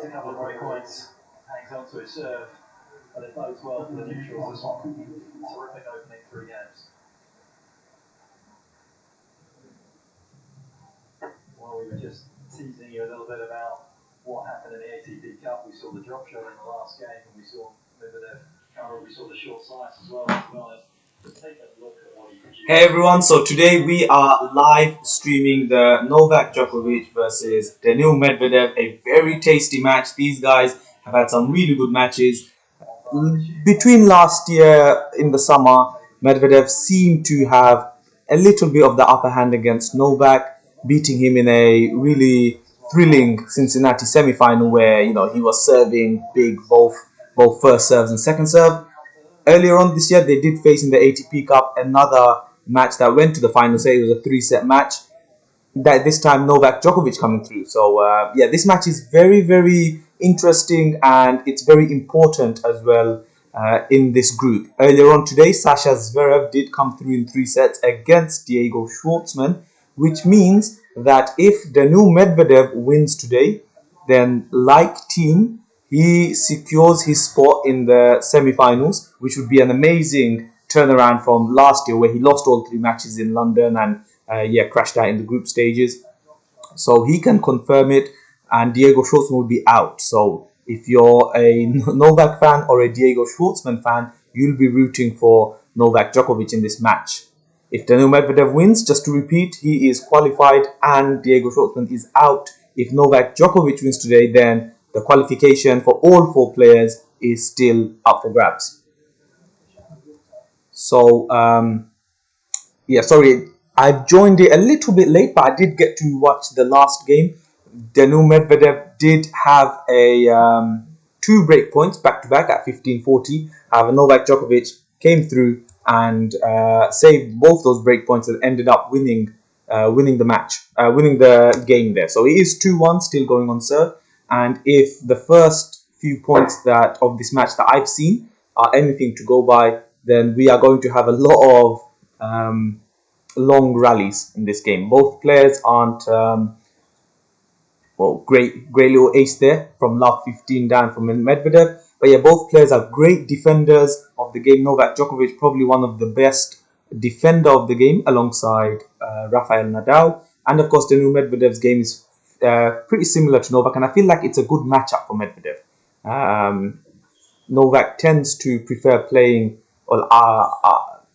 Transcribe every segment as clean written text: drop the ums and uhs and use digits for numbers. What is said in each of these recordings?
a couple of break points, hangs on to his serve, but it bodes well for the neutrals this one. Terrific opening 3 games. Well, we were just teasing you a little bit about what happened in the ATP Cup. We saw the drop shot in the last game, and we saw Medvedev cover. We saw the short slice as well. Take a look at what he produced. Hey everyone, so today we are live streaming the Novak Djokovic versus Daniil Medvedev, a very tasty match. These guys have had some really good matches. Between last year in the summer, Medvedev seemed to have a little bit of the upper hand against Novak, beating him in a really thrilling Cincinnati semi-final where he was serving big both first serves and second serve. Earlier on this year, they did face in the ATP Cup another match that went to the final. Say it was a 3-set match. That this time Novak Djokovic coming through. So this match is very, very interesting and it's very important as well in this group. Earlier on today, Sasha Zverev did come through in 3 sets against Diego Schwartzman, which means that if Daniil Medvedev wins today, then like Thiem, he secures his spot in the semi-finals, which would be an amazing turnaround from last year where he lost all 3 matches in London and crashed out in the group stages. So he can confirm it and Diego Schwartzman will be out. So if you're a Novak fan or a Diego Schwartzman fan, you'll be rooting for Novak Djokovic in this match. If Daniil Medvedev wins, just to repeat, he is qualified and Diego Schwartzman is out. If Novak Djokovic wins today, then the qualification for all 4 players is still up for grabs. So, sorry, I've joined it a little bit late, but I did get to watch the last game. Daniil Medvedev did have a 2 break points back-to-back at 15-40. However, Novak Djokovic came through and saved both those break points and ended up winning the match, winning the game there. So it is 2-1, still going on serve. And if the first few points of this match that I've seen are anything to go by, then we are going to have a lot of long rallies in this game. Both players aren't great little ace there from love 15 down from Medvedev. But yeah, both players are great defenders of the game. Novak Djokovic probably one of the best defender of the game alongside Rafael Nadal. And of course, Daniil Medvedev's game is pretty similar to Novak, and I feel like it's a good matchup for Medvedev. Novak tends to prefer playing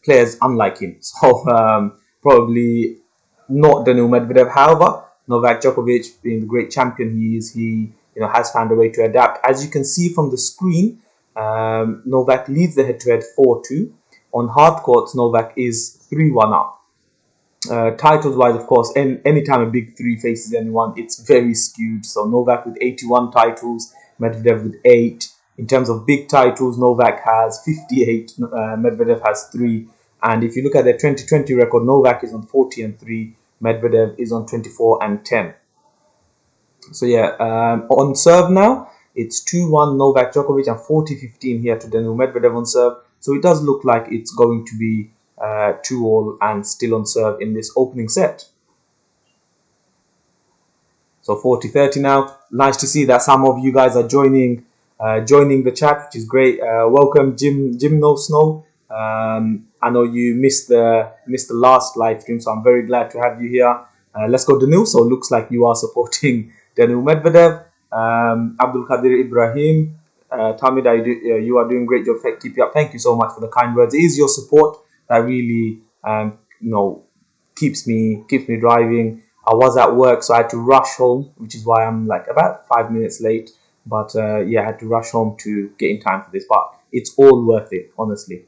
players unlike him, so probably not Daniil Medvedev. However, Novak Djokovic, being the great champion he is, he has found a way to adapt. As you can see from the screen, Novak leads the head-to-head 4-2. On hard courts, Novak is 3-1 up. Titles wise, of course, anytime a big 3 faces anyone, it's very skewed. So Novak with 81 titles, Medvedev with 8. In terms of big titles, Novak has 58, Medvedev has 3. And if you look at their 2020 record, Novak is on 40-3, Medvedev is on 24-10. So on serve now, it's 2-1 Novak Djokovic and 40-15 here to Daniil Medvedev on serve. So it does look like it's going to be 2-all and still on serve in this opening set. So 40-30 now. Nice to see that some of you guys are joining the chat, which is great. Welcome, Jim No Snow. I know you missed the last live stream, so I'm very glad to have you here. Let's go Daniil. So it looks like you are supporting Daniil Medvedev. Abdul Qadir Ibrahim, Tamid, you are doing a great job. Keep it up. Thank you so much for the kind words. It is your support that really keeps me driving. I was at work, so I had to rush home, which is why I'm like about 5 minutes late. But I had to rush home to get in time for this. But it's all worth it, honestly.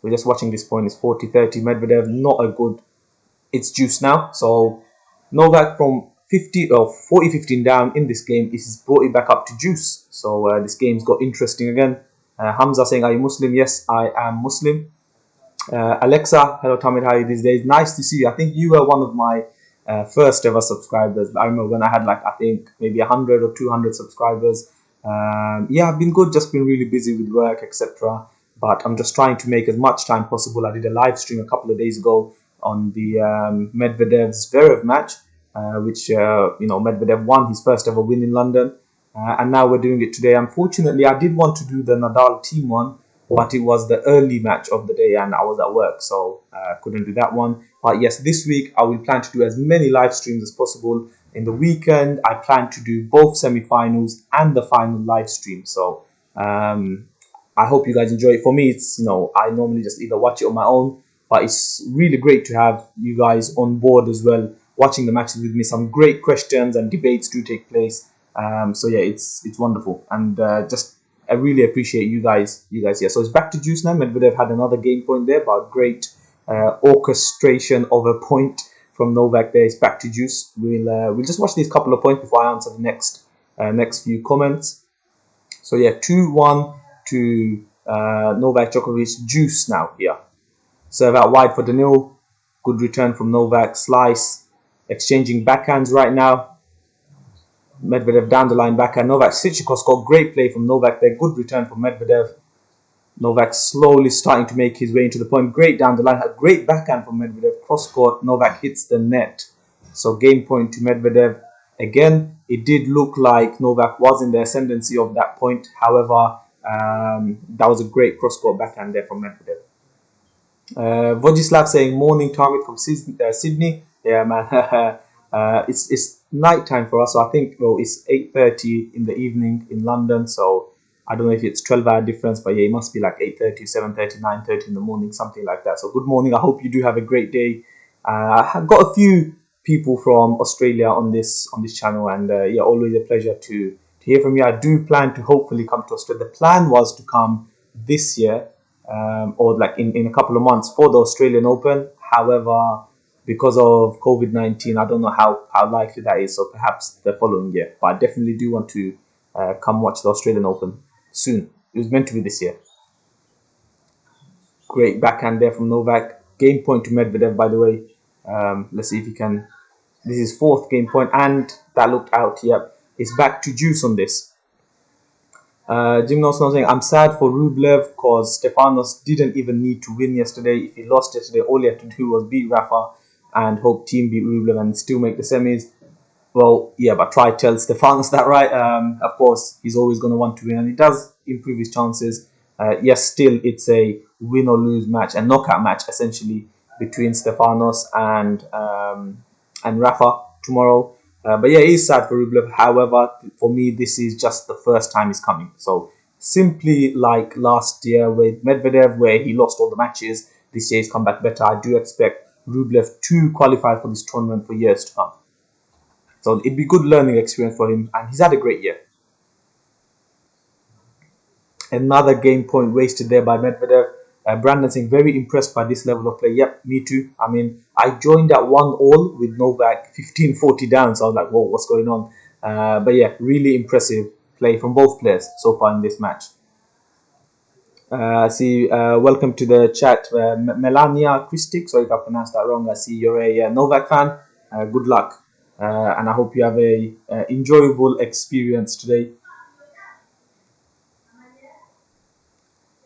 We're just watching this point. It's 40-30. Medvedev, not a good. It's juice now. So Novak from 40-15 down in this game is brought it back up to juice. So this game's got interesting again. Hamza saying, "Are you Muslim?" Yes, I am Muslim. Alexa, hello Tamid, how are you these days? Nice to see you. I think you were one of my first ever subscribers. I remember when I had maybe 100 or 200 subscribers. I've been good, just been really busy with work, etc. But I'm just trying to make as much time possible. I did a live stream a couple of days ago on the Medvedev Zverev match, which Medvedev won his first ever win in London. and now we're doing it today. Unfortunately, I did want to do the Nadal team one, but it was the early match of the day and I was at work, so couldn't do that one. But yes, this week I will plan to do as many live streams as possible. In the weekend, I plan to do both semi-finals and the final live stream. So I hope you guys enjoy it. For me, it's, I normally just either watch it on my own, but it's really great to have you guys on board as well, watching the matches with me. Some great questions and debates do take place. So yeah, it's wonderful, and I really appreciate you guys here. So it's back to juice now. Medvedev had another game point there, but great orchestration of a point from Novak there. It's back to juice. We'll just watch these couple of points before I answer the next few comments. So yeah, 2-1 to Novak Djokovic. Juice now here. Serve out wide for Daniil. Good return from Novak. Slice. Exchanging backhands right now. Medvedev down the line backhand. Novak Sichikos got great play from Novak there. Good return from Medvedev. Novak slowly starting to make his way into the point. Great down the line. A great backhand from Medvedev. Cross court. Novak hits the net. So game point to Medvedev. Again, it did look like Novak was in the ascendancy of that point. However, that was a great cross court backhand there from Medvedev. Vojislav saying morning Tamit from Sydney. Yeah, man. It's night time for us, so I think it's 8:30 in the evening in London. So I don't know if it's 12-hour difference, but yeah, it must be like 8:30, 7:30, 9:30 in the morning, something like that. So good morning. I hope you do have a great day. I've got a few people from Australia on this channel, and yeah, always a pleasure to hear from you. I do plan to hopefully come to Australia. The plan was to come this year, or like in a couple of months for the Australian Open. However, because of COVID-19, I don't know how likely that is, so perhaps the following year. But I definitely do want to come watch the Australian Open soon. It was meant to be this year. Great backhand there from Novak. Game point to Medvedev, by the way. Let's see if he can. This is fourth game point, and that looked out. Yep, it's back to juice on this. Gymnos now saying, I'm sad for Rublev because Stefanos didn't even need to win yesterday. If he lost yesterday, all he had to do was beat Rafa and hope team beat Rublev and still make the semis. Well, yeah, but try tell Stefanos that, right? Of course, he's always going to want to win, and it does improve his chances. Yes, still, it's a win or lose match, a knockout match, essentially, between Stefanos and Rafa tomorrow. But yeah, it is sad for Rublev. However, for me, this is just the first time he's coming. So simply like last year with Medvedev, where he lost all the matches, this year he's come back better. I do expect Rublev to qualify for this tournament for years to come. So it'd be good learning experience for him, and he's had a great year. Another game point wasted there by Medvedev. Brandon saying, very impressed by this level of play. Yep, me too. I mean, I joined at 1-all with Novak 15-40 down, so I was like, whoa, what's going on? But yeah, really impressive play from both players so far in this match. I see, welcome to the chat, Melania Christic. Sorry if I pronounced that wrong. I see you're a Novak fan. Good luck. And I hope you have a enjoyable experience today.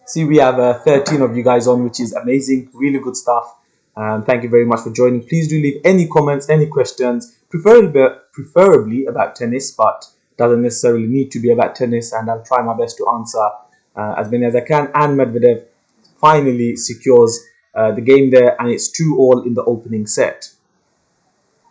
See, we have 13 of you guys on, which is amazing. Really good stuff. Thank you very much for joining. Please do leave any comments, any questions, preferably about tennis, but doesn't necessarily need to be about tennis, and I'll try my best to answer as many as I can. And Medvedev finally secures the game there, and it's 2-all in the opening set.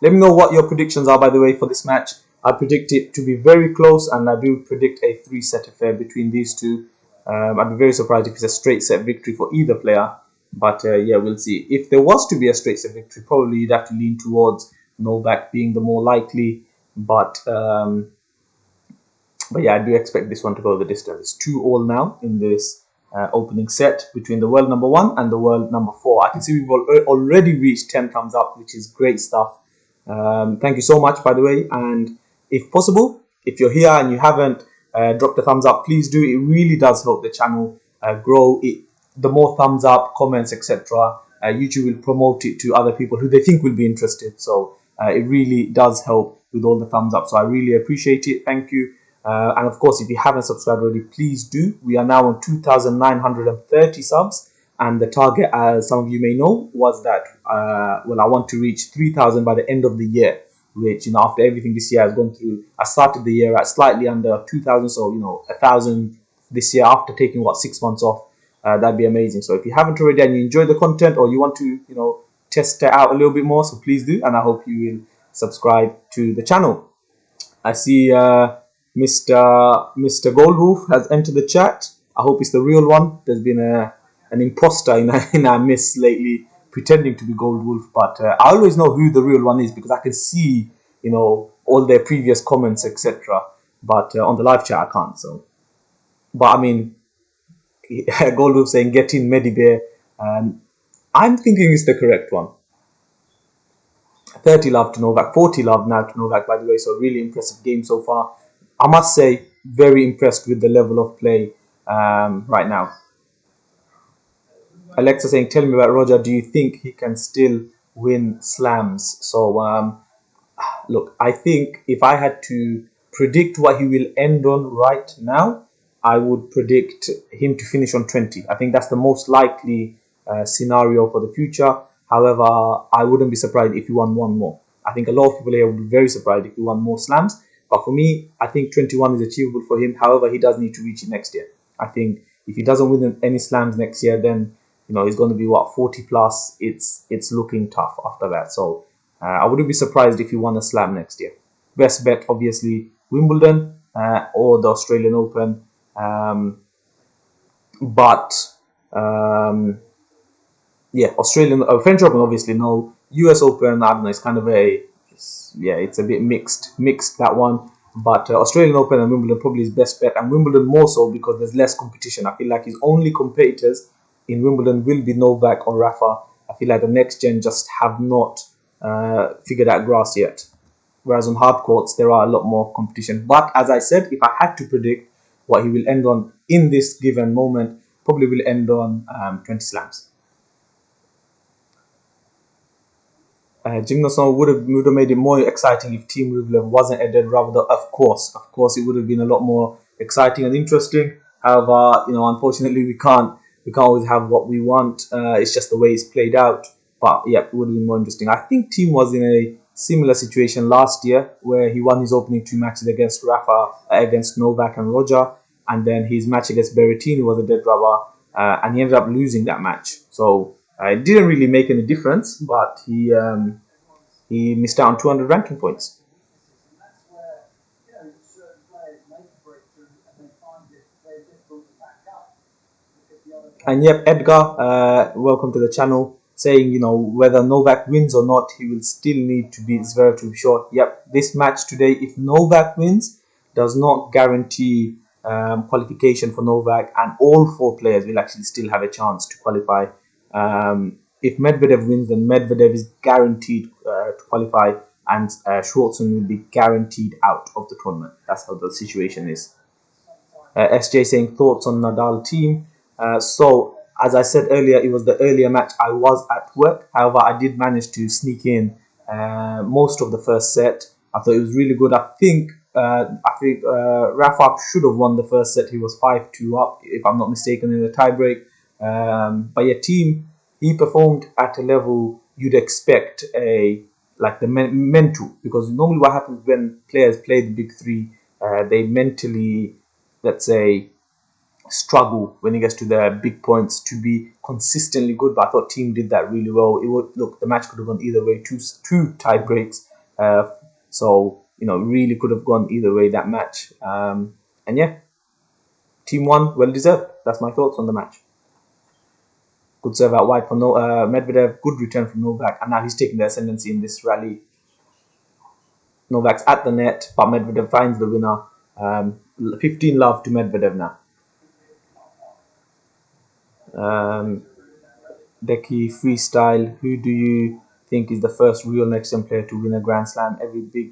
Let me know what your predictions are, by the way, for this match. I predict it to be very close, and I do predict a 3-set affair between these two. I'd be very surprised if it's a straight set victory for either player. But yeah, we'll see. If there was to be a straight set victory, probably you'd have to lean towards Novak being the more likely. But yeah, I do expect this one to go the distance. It's 2-all now in this opening set between the world number 1 and the world number 4. I can see we've already reached 10 thumbs up, which is great stuff. Thank you so much, by the way. And if possible, if you're here and you haven't dropped a thumbs up, please do. It really does help the channel grow. The more thumbs up, comments, etc., YouTube will promote it to other people who they think will be interested. So it really does help with all the thumbs up. So I really appreciate it. Thank you. And of course, if you haven't subscribed already, please do. We are now on 2,930 subs. And the target, as some of you may know, was that, well, I want to reach 3,000 by the end of the year. which, after everything this year has gone through, I started the year at slightly under 2,000, so 1,000 this year after taking 6 months off. That'd be amazing. So if you haven't already and you enjoy the content, or you want to test it out a little bit more, so please do, and I hope you will subscribe to the channel. I see Mr. Goldwolf has entered the chat. I hope it's the real one. There's been an imposter in our midst lately, pretending to be Goldwolf, but I always know who the real one is because I can see all their previous comments, etc. But on the live chat I can't. So, but I mean, Goldwolf saying get in Medibear. I'm thinking it's the correct one. 30 love to Novak, 40 love now to Novak, by the way. So really impressive game so far. I must say, very impressed with the level of play right now. Alexa saying, tell me about Roger. Do you think he can still win slams? So look, I think if I had to predict what he will end on right now, I would predict him to finish on 20. I think that's the most likely scenario for the future. However, I wouldn't be surprised if he won one more. I think a lot of people here would be very surprised if he won more slams. But for me, I think 21 is achievable for him. However, he does need to reach it next year. I think if he doesn't win any slams next year, then he's going to be 40 plus. It's looking tough after that. So I wouldn't be surprised if he won a slam next year. Best bet, obviously, Wimbledon or the Australian Open. Yeah, Australian, French Open, obviously no. US Open, I don't know, it's kind of it's a bit mixed that one. But Australian Open and Wimbledon probably his best bet, and Wimbledon more so because there's less competition. I feel like his only competitors in Wimbledon will be Novak or Rafa. I feel like the next gen just have not figured out grass yet. Whereas on hard courts, there are a lot more competition. But as I said, if I had to predict what he will end on in this given moment, probably will end on 20 slams. Gymnoson would have made it more exciting if Team Rublev wasn't a dead rubber. Of course, it would have been a lot more exciting and interesting. However, unfortunately, we can't always have what we want. It's just the way it's played out. But yeah, it would have been more interesting. I think Team was in a similar situation last year where he won his opening 2 matches against Rafa, against Novak and Roger, and then his match against Berrettini was a dead rubber, and he ended up losing that match. So it didn't really make any difference, but he missed out on 200 ranking points. And yep, Edgar, welcome to the channel, saying, whether Novak wins or not, he will still need to beat Zverev to be sure. Yep, this match today, if Novak wins, does not guarantee qualification for Novak, and all 4 players will actually still have a chance to qualify. If Medvedev wins, then Medvedev is guaranteed to qualify, and Schwartzman will be guaranteed out of the tournament. That's how the situation is. SJ saying thoughts on Nadal team. So as I said earlier, it was the earlier match. I was at work. However, I did manage to sneak in most of the first set. I thought it was really good. I think Rafa should have won the first set. He was 5-2 up, if I'm not mistaken, in the tiebreak. But yeah, team, he performed at a level you'd expect the mental, because normally what happens when players play the big 3, they mentally, let's say, struggle when it gets to the big points to be consistently good. But I thought team did that really well. The match could have gone either way, two tie breaks, so really could have gone either way, that match. And yeah, team won, well deserved. That's my thoughts on the match. Good serve out wide from Medvedev, good return from Novak, and now he's taking the ascendancy in this rally. Novak's at the net, but Medvedev finds the winner. 15 love to Medvedev now. Deki freestyle, who do you think is the first real next gen player to win a Grand Slam? Every big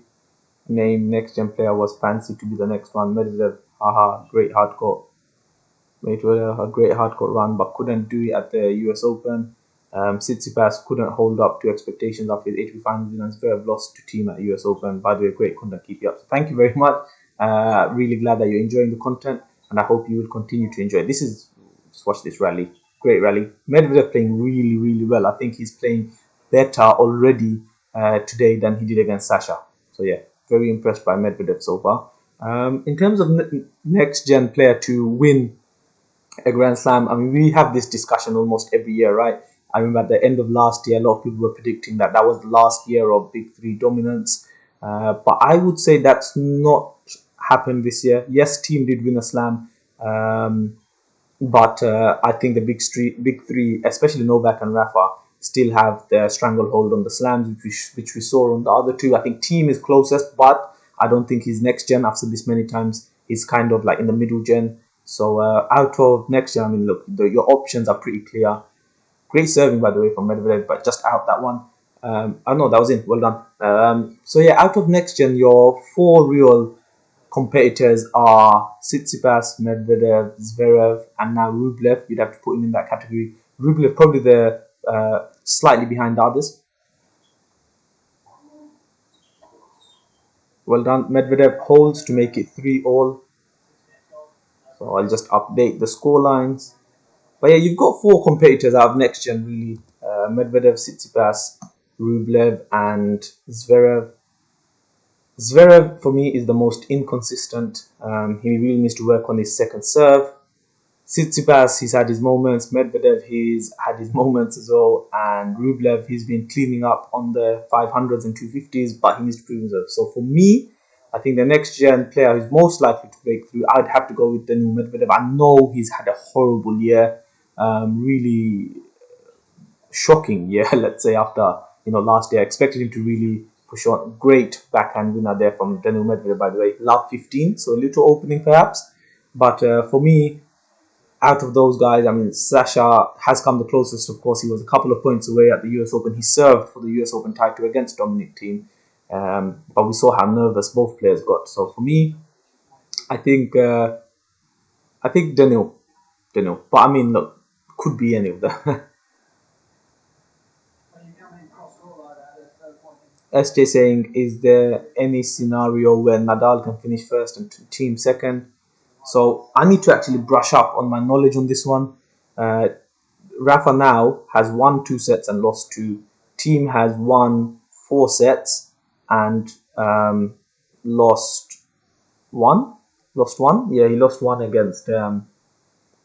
name next gen player was fancied to be the next one. Medvedev, haha, great hardcourt. Made a great hardcourt run, but couldn't do it at the US Open. Tsitsipas couldn't hold up to expectations after his ATP final win, and Zverev lost to team at US Open. By the way, great content, keep you up. So thank you very much. Really glad that you're enjoying the content, and I hope you will continue to enjoy. Just watch this rally, great rally. Medvedev playing really, really well. I think he's playing better already today than he did against Sasha. So yeah, very impressed by Medvedev so far. In terms of next gen player to win a Grand Slam, I mean, we have this discussion almost every year, right? I remember at the end of last year, a lot of people were predicting that that was the last year of Big Three dominance. But I would say that's not happened this year. Yes, team did win a slam, but I think the big three, especially Novak and Rafa, still have their stranglehold on the slams, which we saw on the other two. I think team is closest, but I don't think he's next gen. I've said this many times. He's kind of like in the middle gen. So out of next gen, I mean, look, your options are pretty clear. Great serving, by the way, from Medvedev, but just out that one. I know that was in. Well done. So yeah, out of next gen, your four real competitors are Tsitsipas, Medvedev, Zverev, and now Rublev. You'd have to put him in that category. Rublev probably the slightly behind the others. Well done. Medvedev holds to make it 3-all. So I'll just update the score lines. But yeah, you've got four competitors out of next gen really. Medvedev, Tsitsipas, Rublev, and Zverev. Zverev for me is the most inconsistent. He really needs to work on his second serve. Tsitsipas, he's had his moments. Medvedev, he's had his moments as well. And Rublev, he's been cleaning up on the 500s and 250s, but he needs to prove himself. So for me, I think the next gen player who's most likely to break through, I'd have to go with Daniil Medvedev. I know he's had a horrible year, really shocking year, let's say, after last year. I expected him to really push on. Great backhand winner there from Daniil Medvedev, by the way. Love 15, so a little opening perhaps. But for me, out of those guys, I mean, Sasha has come the closest. Of course, he was a couple of points away at the US Open. He served for the US Open title against Dominic Thiem. But we saw how nervous both players got. So for me, I think Daniil. But I mean, look, could be any of them. SJ saying, is there any scenario where Nadal can finish first and Thiem second? So I need to actually brush up on my knowledge on this one. Rafa now has won 2 sets and lost 2. Thiem has won 4 sets and lost 1. Lost 1? Yeah, he lost 1 against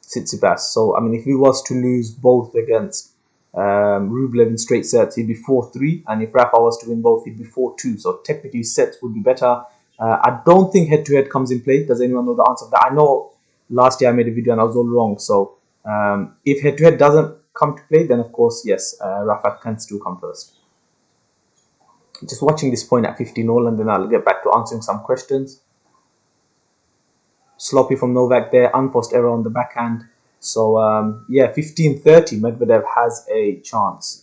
Tsitsipas. So I mean, if he was to lose both against Rublev in straight sets, he'd be 4-3, and if Rafa was to win both, he'd be 4-2. So technically, sets would be better. I don't think head-to-head comes in play. Does anyone know the answer to that? I know last year I made a video and I was all wrong. So if head-to-head doesn't come to play, then of course, yes, Rafa can still come first. Just watching this point at 15-all, and then I'll get back to answering some questions. Sloppy from Novak there, unforced error on the backhand. So yeah, 15-30, Medvedev has a chance.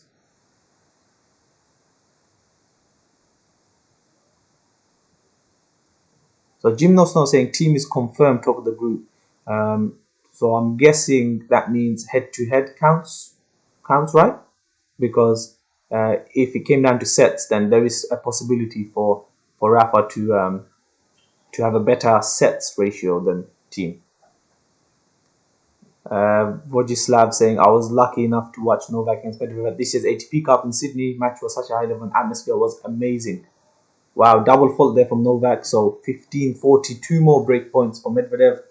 So Gymnos now saying team is confirmed top of the group. So I'm guessing that means head-to-head counts, right? Because if it came down to sets, then there is a possibility for Rafa to have a better sets ratio than team. Vojislav saying, I was lucky enough to watch Novak against Medvedev at this year's ATP Cup in Sydney. Match was such a high level and atmosphere was amazing. Wow, double fault there from Novak. So 15-40, 2 more break points for Medvedev.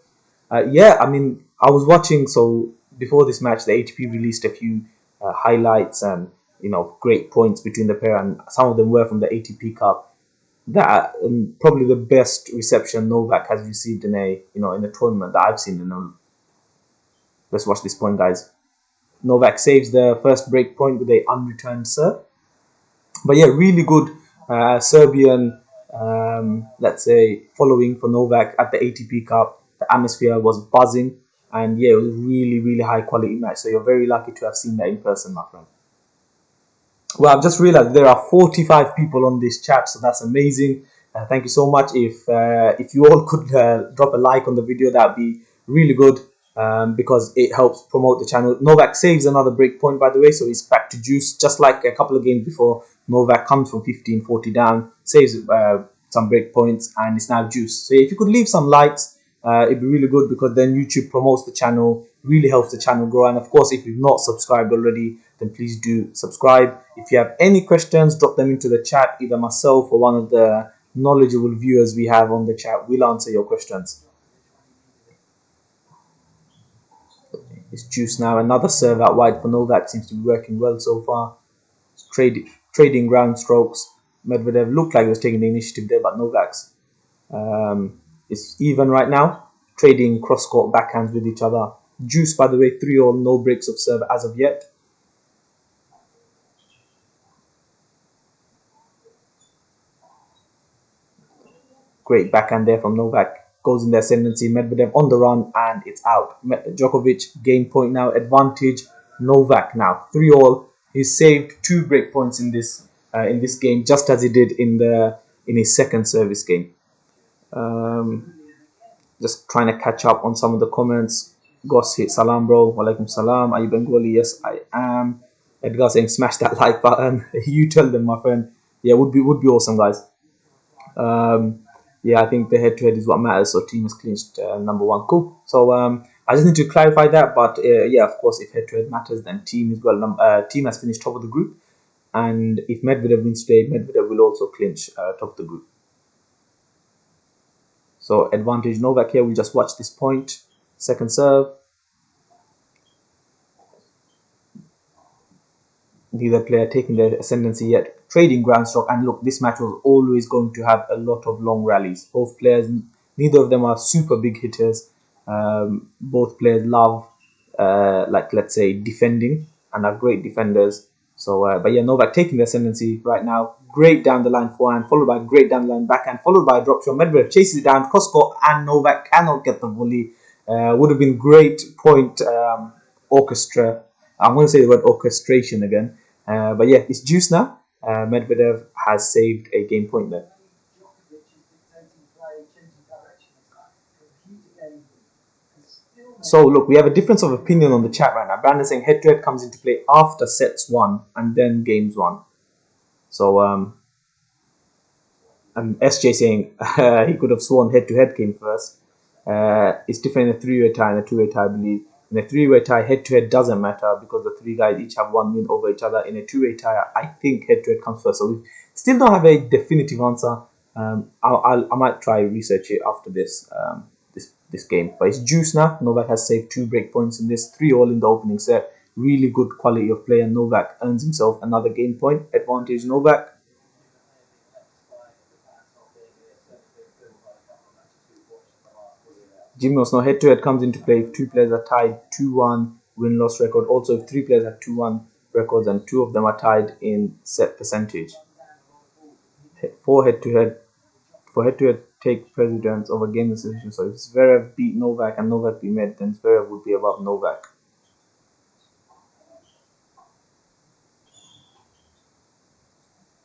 Yeah, I mean, I was watching. So before this match, the ATP released a few highlights and great points between the pair, and some of them were from the ATP Cup. That probably the best reception Novak has received in a in a tournament that I've seen. Let's watch this point, guys. Novak saves the first break point with a unreturned serve. But yeah, really good Serbian, let's say, following for Novak at the ATP Cup. The atmosphere was buzzing, and yeah, it was really, really high quality match. So you're very lucky to have seen that in person, my friend. Well, I've just realized there are 45 people on this chat, so that's amazing. Thank you so much. If you all could drop a like on the video, that'd be really good. Because it helps promote the channel. Novak saves another break point, by the way, so he's back to juice, just like a couple of games before. Novak comes from 15-40 down, saves some break points, and it's now juice. So if you could leave some likes, it'd be really good, because then YouTube promotes the channel, really helps the channel grow. And of course, if you've not subscribed already, then please do subscribe. If you have any questions, drop them into the chat, either myself or one of the knowledgeable viewers we have on the chat will answer your questions. It's juice now. Another serve out wide for Novak, seems to be working well so far. Trading ground strokes. Medvedev looked like he was taking the initiative there, but Novak's is even right now. Trading cross-court backhands with each other. Juice, by the way, 3-all, no breaks of serve as of yet. Great backhand there from Novak. Goes in the ascendancy. Medvedev on the run, and it's out. Djokovic game point now. Advantage Novak now. 3-all. He saved 2 break points in this game, just as he did in his second service game. Just trying to catch up on some of the comments. Goss hit salam bro. Walaikum salam. Are you Bengali? Yes, I am. Edgar saying smash that like button. You tell them, my friend. Yeah, would be awesome, guys. Yeah, I think the head-to-head is what matters. So team has clinched number 1. Cool. So I just need to clarify that. But yeah, of course, if head-to-head matters, then team is team has finished top of the group, and if Medvedev wins today, Medvedev will also clinch top of the group. So advantage Novak here. We'll just watch this point. Second serve. Neither player taking their ascendancy yet. Trading ground stroke, and look, this match was always going to have a lot of long rallies. Both players, neither of them are super big hitters. Both players love, like, let's say, defending, and are great defenders. So, but yeah, Novak taking the ascendancy right now. Great down the line forehand, followed by great down the line backhand, followed by a drop shot. Medvedev chases it down, cross-court, and Novak cannot get the volley. Would have been great point orchestra. I'm going to say the word orchestration again. But yeah, it's juice now. Medvedev has saved a game point there. So look, we have a difference of opinion on the chat right now. Brandon saying head-to-head comes into play after sets 1 and then games 1. So and SJ saying he could have sworn head-to-head came first. It's different in a 3-way tie and a 2-way tie, I believe. In a 3-way tie, head-to-head doesn't matter because the 3 guys each have 1 win over each other. In a 2-way tie, I think head-to-head comes first. So we still don't have a definitive answer. I might try research it after this game. But it's juice now. Novak has saved 2 break points in this. 3-all in the opening set. Really good quality of play, and Novak earns himself another game point. Advantage Novak. Gymnos now head-to-head comes into play if 2 players are tied 2-1 win-loss record. Also, if 3 players have 2-1 records and 2 of them are tied in set percentage. For head-to-head take precedence over game decision. So if Zverev beat Novak and Novak beat Med, then Zverev would be above Novak.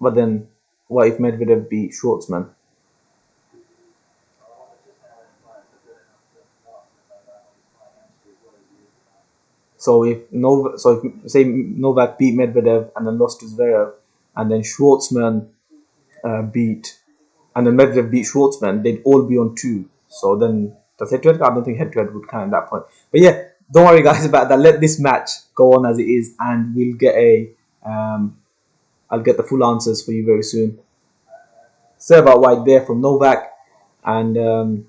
But then, what if Medvedev beat Schwartzman? So if say Novak beat Medvedev and then lost to Zverev, and then Schwartzman beat, and then Medvedev beat Schwartzman, they'd all be on 2. So then does head-to-head? I don't think head-to-head would count at that point. But yeah, don't worry guys about that. Let this match go on as it is, and we'll get I'll get the full answers for you very soon. Serve out wide there from Novak, and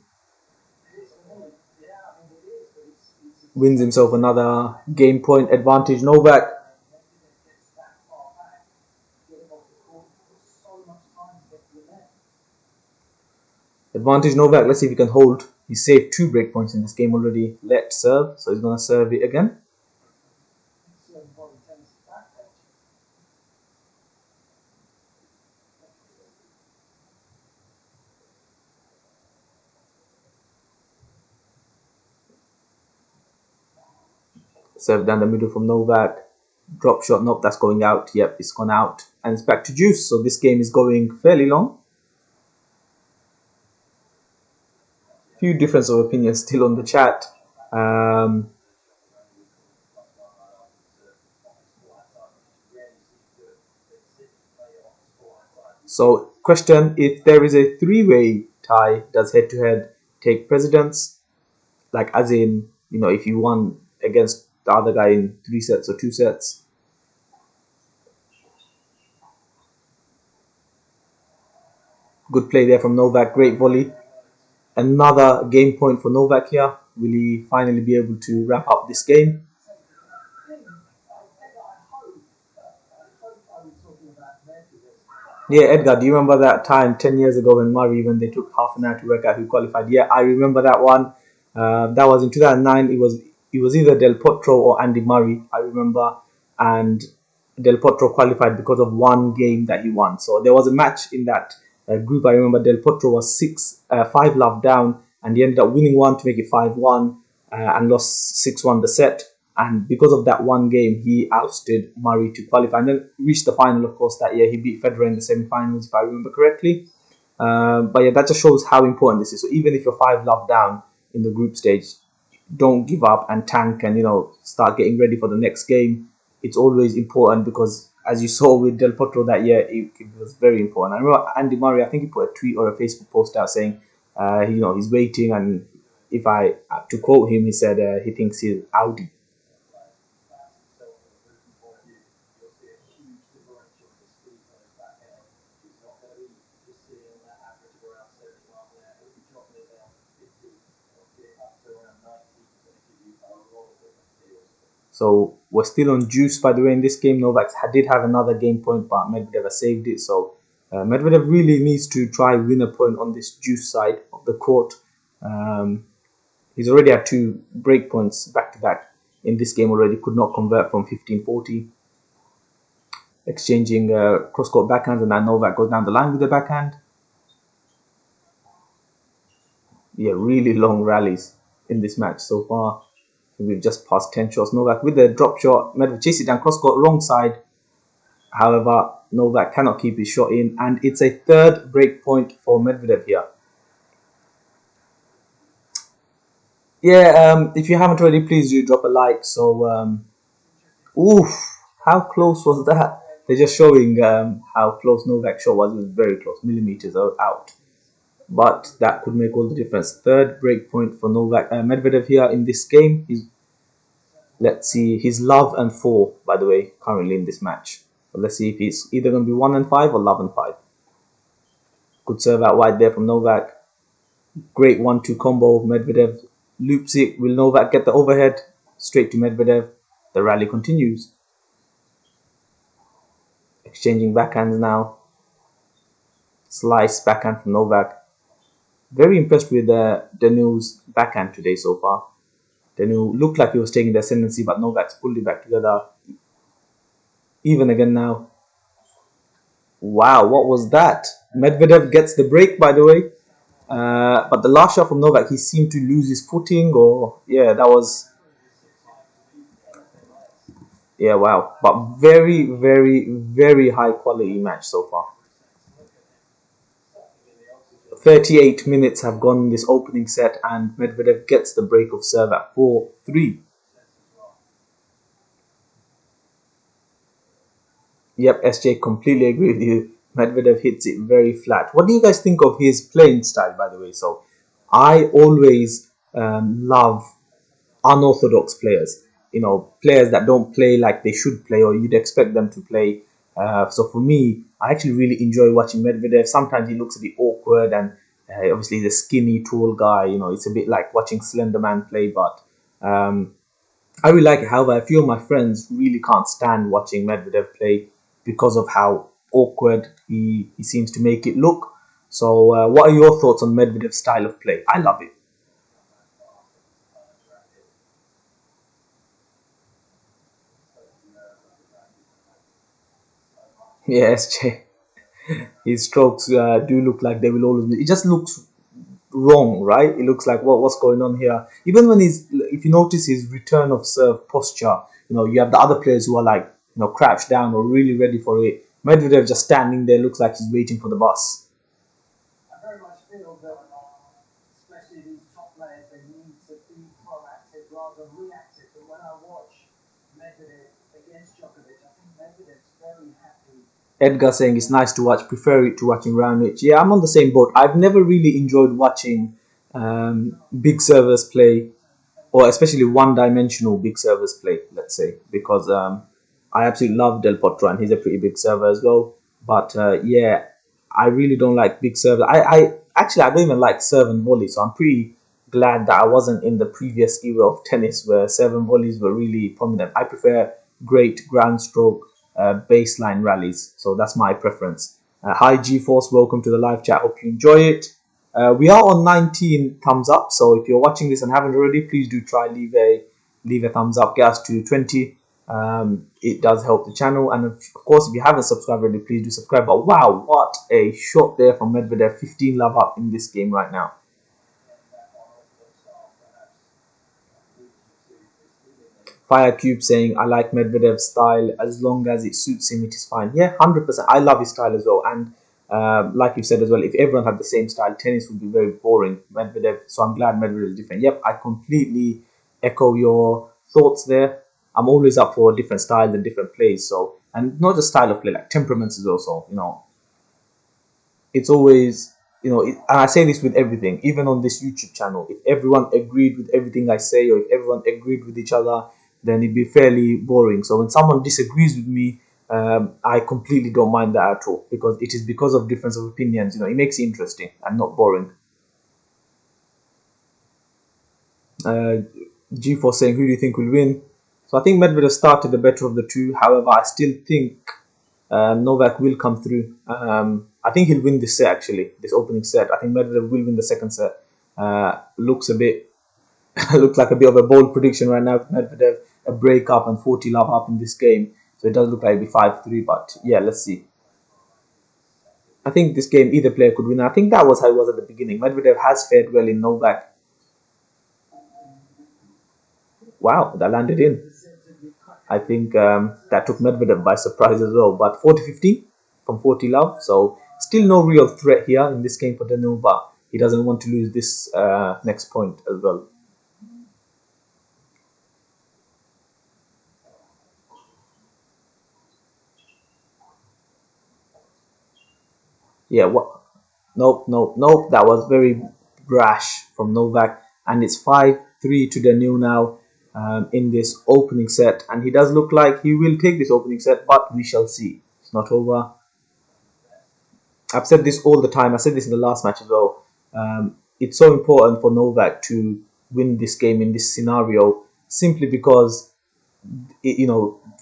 wins himself another game point. Advantage Novak. Advantage Novak. Let's see if he can hold. He saved 2 break points in this game already. Let serve, so he's going to serve it again. Serve down the middle from Novak. Drop shot, nope, that's going out. Yep, it's gone out. And it's back to juice. So this game is going fairly long. Few difference of opinions still on the chat. So question, if there is a 3-way tie, does head-to-head take precedence? Like as in, if you won against the other guy in 3 sets or 2 sets. Good play there from Novak. Great volley. Another game point for Novak here. Will he finally be able to wrap up this game? Yeah, Edgar, do you remember that time 10 years ago when they took half an hour to work out who qualified? Yeah, I remember that one. That was in 2009. It was either Del Potro or Andy Murray, I remember. And Del Potro qualified because of one game that he won. So there was a match in that group. I remember Del Potro was 5 love down, and he ended up winning one to make it 5-1 and lost 6-1 the set. And because of that one game, he ousted Murray to qualify and then reached the final, of course, that year. He beat Federer in the semi-finals, if I remember correctly. But yeah, that just shows how important this is. So even if you're 5 love down in the group stage, don't give up and tank and, start getting ready for the next game. It's always important because, as you saw with Del Potro that year, it was very important. I remember Andy Murray, I think he put a tweet or a Facebook post out saying, he's waiting, and if I to quote him, he said he thinks he's Audi. So we're still on juice, by the way, in this game. Novak did have another game point, but Medvedev saved it. So Medvedev really needs to try win a point on this juice side of the court. He's already had 2 break points back to back in this game already. Could not convert from 15-40. Exchanging cross-court backhands, and now Novak goes down the line with the backhand. Yeah, really long rallies in this match so far. We've just passed 10 shots. Novak with the drop shot. Medvedev chases it down cross-court, wrong side. However, Novak cannot keep his shot in, and it's a 3rd break point for Medvedev here. Yeah, if you haven't already, please do drop a like. So, oof, how close was that? They're just showing how close Novak's shot was. It was very close, millimeters out. But that could make all the difference. 3rd break point for Novak. Medvedev here in this game. Let's see, he's love and 4, by the way, currently in this match. So let's see if he's either going to be 1 and 5 or love and 5. Good serve out wide there from Novak. Great 1-2 combo. Medvedev loops it. Will Novak get the overhead? Straight to Medvedev. The rally continues. Exchanging backhands now. Slice backhand from Novak. Very impressed with Danu's backhand today so far. Danu looked like he was taking the ascendancy, but Novak's pulled it back together. Even again now. Wow, what was that? Medvedev gets the break, by the way. But the last shot from Novak, he seemed to lose his footing, or yeah, that was. Yeah, wow. But very, very, very high quality match so far. 38 minutes have gone in this opening set, and Medvedev gets the break of serve at 4-3. Yep, SJ, completely agree with you. Medvedev hits it very flat. What do you guys think of his playing style, by the way? So, I always love unorthodox players. Players that don't play like they should play, or you'd expect them to play. So for me, I actually really enjoy watching Medvedev. Sometimes he looks a bit awkward, and obviously he's a skinny, tall guy. It's a bit like watching Slender Man play, but I really like it. However, a few of my friends really can't stand watching Medvedev play because of how awkward he seems to make it look. So what are your thoughts on Medvedev's style of play? I love it. Yeah, SJ. His strokes do look like they will always be. It just looks wrong, right? It looks like what's going on here. Even when if you notice his return of serve posture, you have the other players who are like, crouched down or really ready for it. Medvedev just standing there looks like he's waiting for the bus. Edgar saying it's nice to watch, prefer it to watching Raonic. Yeah, I'm on the same boat. I've never really enjoyed watching big servers play, or especially one-dimensional big servers play, let's say, because I absolutely love Del Potro, and he's a pretty big server as well. But yeah, I really don't like big serves. I actually I don't even like serve and volley, so I'm pretty glad that I wasn't in the previous era of tennis where serve and volleys were really prominent. I prefer great ground stroke baseline rallies, so that's my preference. Hi GeForce, welcome to the live chat. Hope you enjoy it. We are on 19 thumbs up, so if you're watching this and haven't already, please do try leave a thumbs up. Get us to 20. It does help the channel, and of course, if you haven't subscribed already, please do subscribe. But wow, what a shot there from Medvedev! 15 love up in this game right now. Firecube saying, I like Medvedev's style as long as it suits him, it is fine. Yeah, 100%. I love his style as well. And like you said as well, if everyone had the same style, tennis would be very boring. Medvedev, so I'm glad Medvedev is different. Yep, I completely echo your thoughts there. I'm always up for different styles and different plays. So, and not just style of play, like temperaments is also, it's always, and I say this with everything, even on this YouTube channel. If everyone agreed with everything I say, or if everyone agreed with each other, then it'd be fairly boring. So when someone disagrees with me, I completely don't mind that at all, because it is because of difference of opinions. It makes it interesting and not boring. G4 saying, who do you think will win? So I think Medvedev started the better of the two. However, I still think Novak will come through. I think he'll win this set, actually, this opening set. I think Medvedev will win the second set. Looks like a bit of a bold prediction right now. Medvedev, a break up and 40 love up in this game. So it does look like it'll be 5-3, but yeah, let's see. I think this game, either player could win. I think that was how it was at the beginning. Medvedev has fared well in Novak. Wow, that landed in. I think that took Medvedev by surprise as well. But 40-15 from 40 love. So still no real threat here in this game for Danu, but he doesn't want to lose this next point as well. Yeah, what? Nope. That was very brash from Novak. And it's 5-3 to Danu now in this opening set. And he does look like he will take this opening set, but we shall see. It's not over. I've said this all the time. I said this in the last match as well. It's so important for Novak to win this game in this scenario, simply because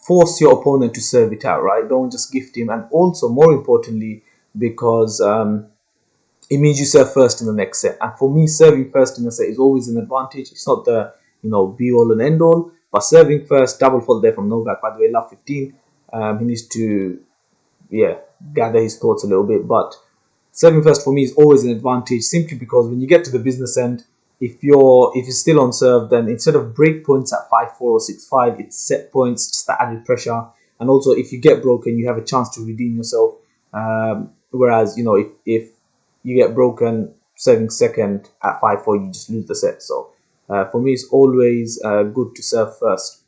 force your opponent to serve it out, right? Don't just gift him. And also, more importantly, because it means you serve first in the next set. And for me, serving first in the set is always an advantage. It's not the be all and end all, but serving first. Double fault there from Novak, by the way. Love 15. He needs to gather his thoughts a little bit, but serving first for me is always an advantage, simply because when you get to the business end, if you're still on serve, then instead of break points at 5-4 or 6-5, it's set points, just the added pressure. And also, if you get broken, you have a chance to redeem yourself. Whereas if you get broken serving second at 5-4, you just lose the set. So for me, it's always good to serve first.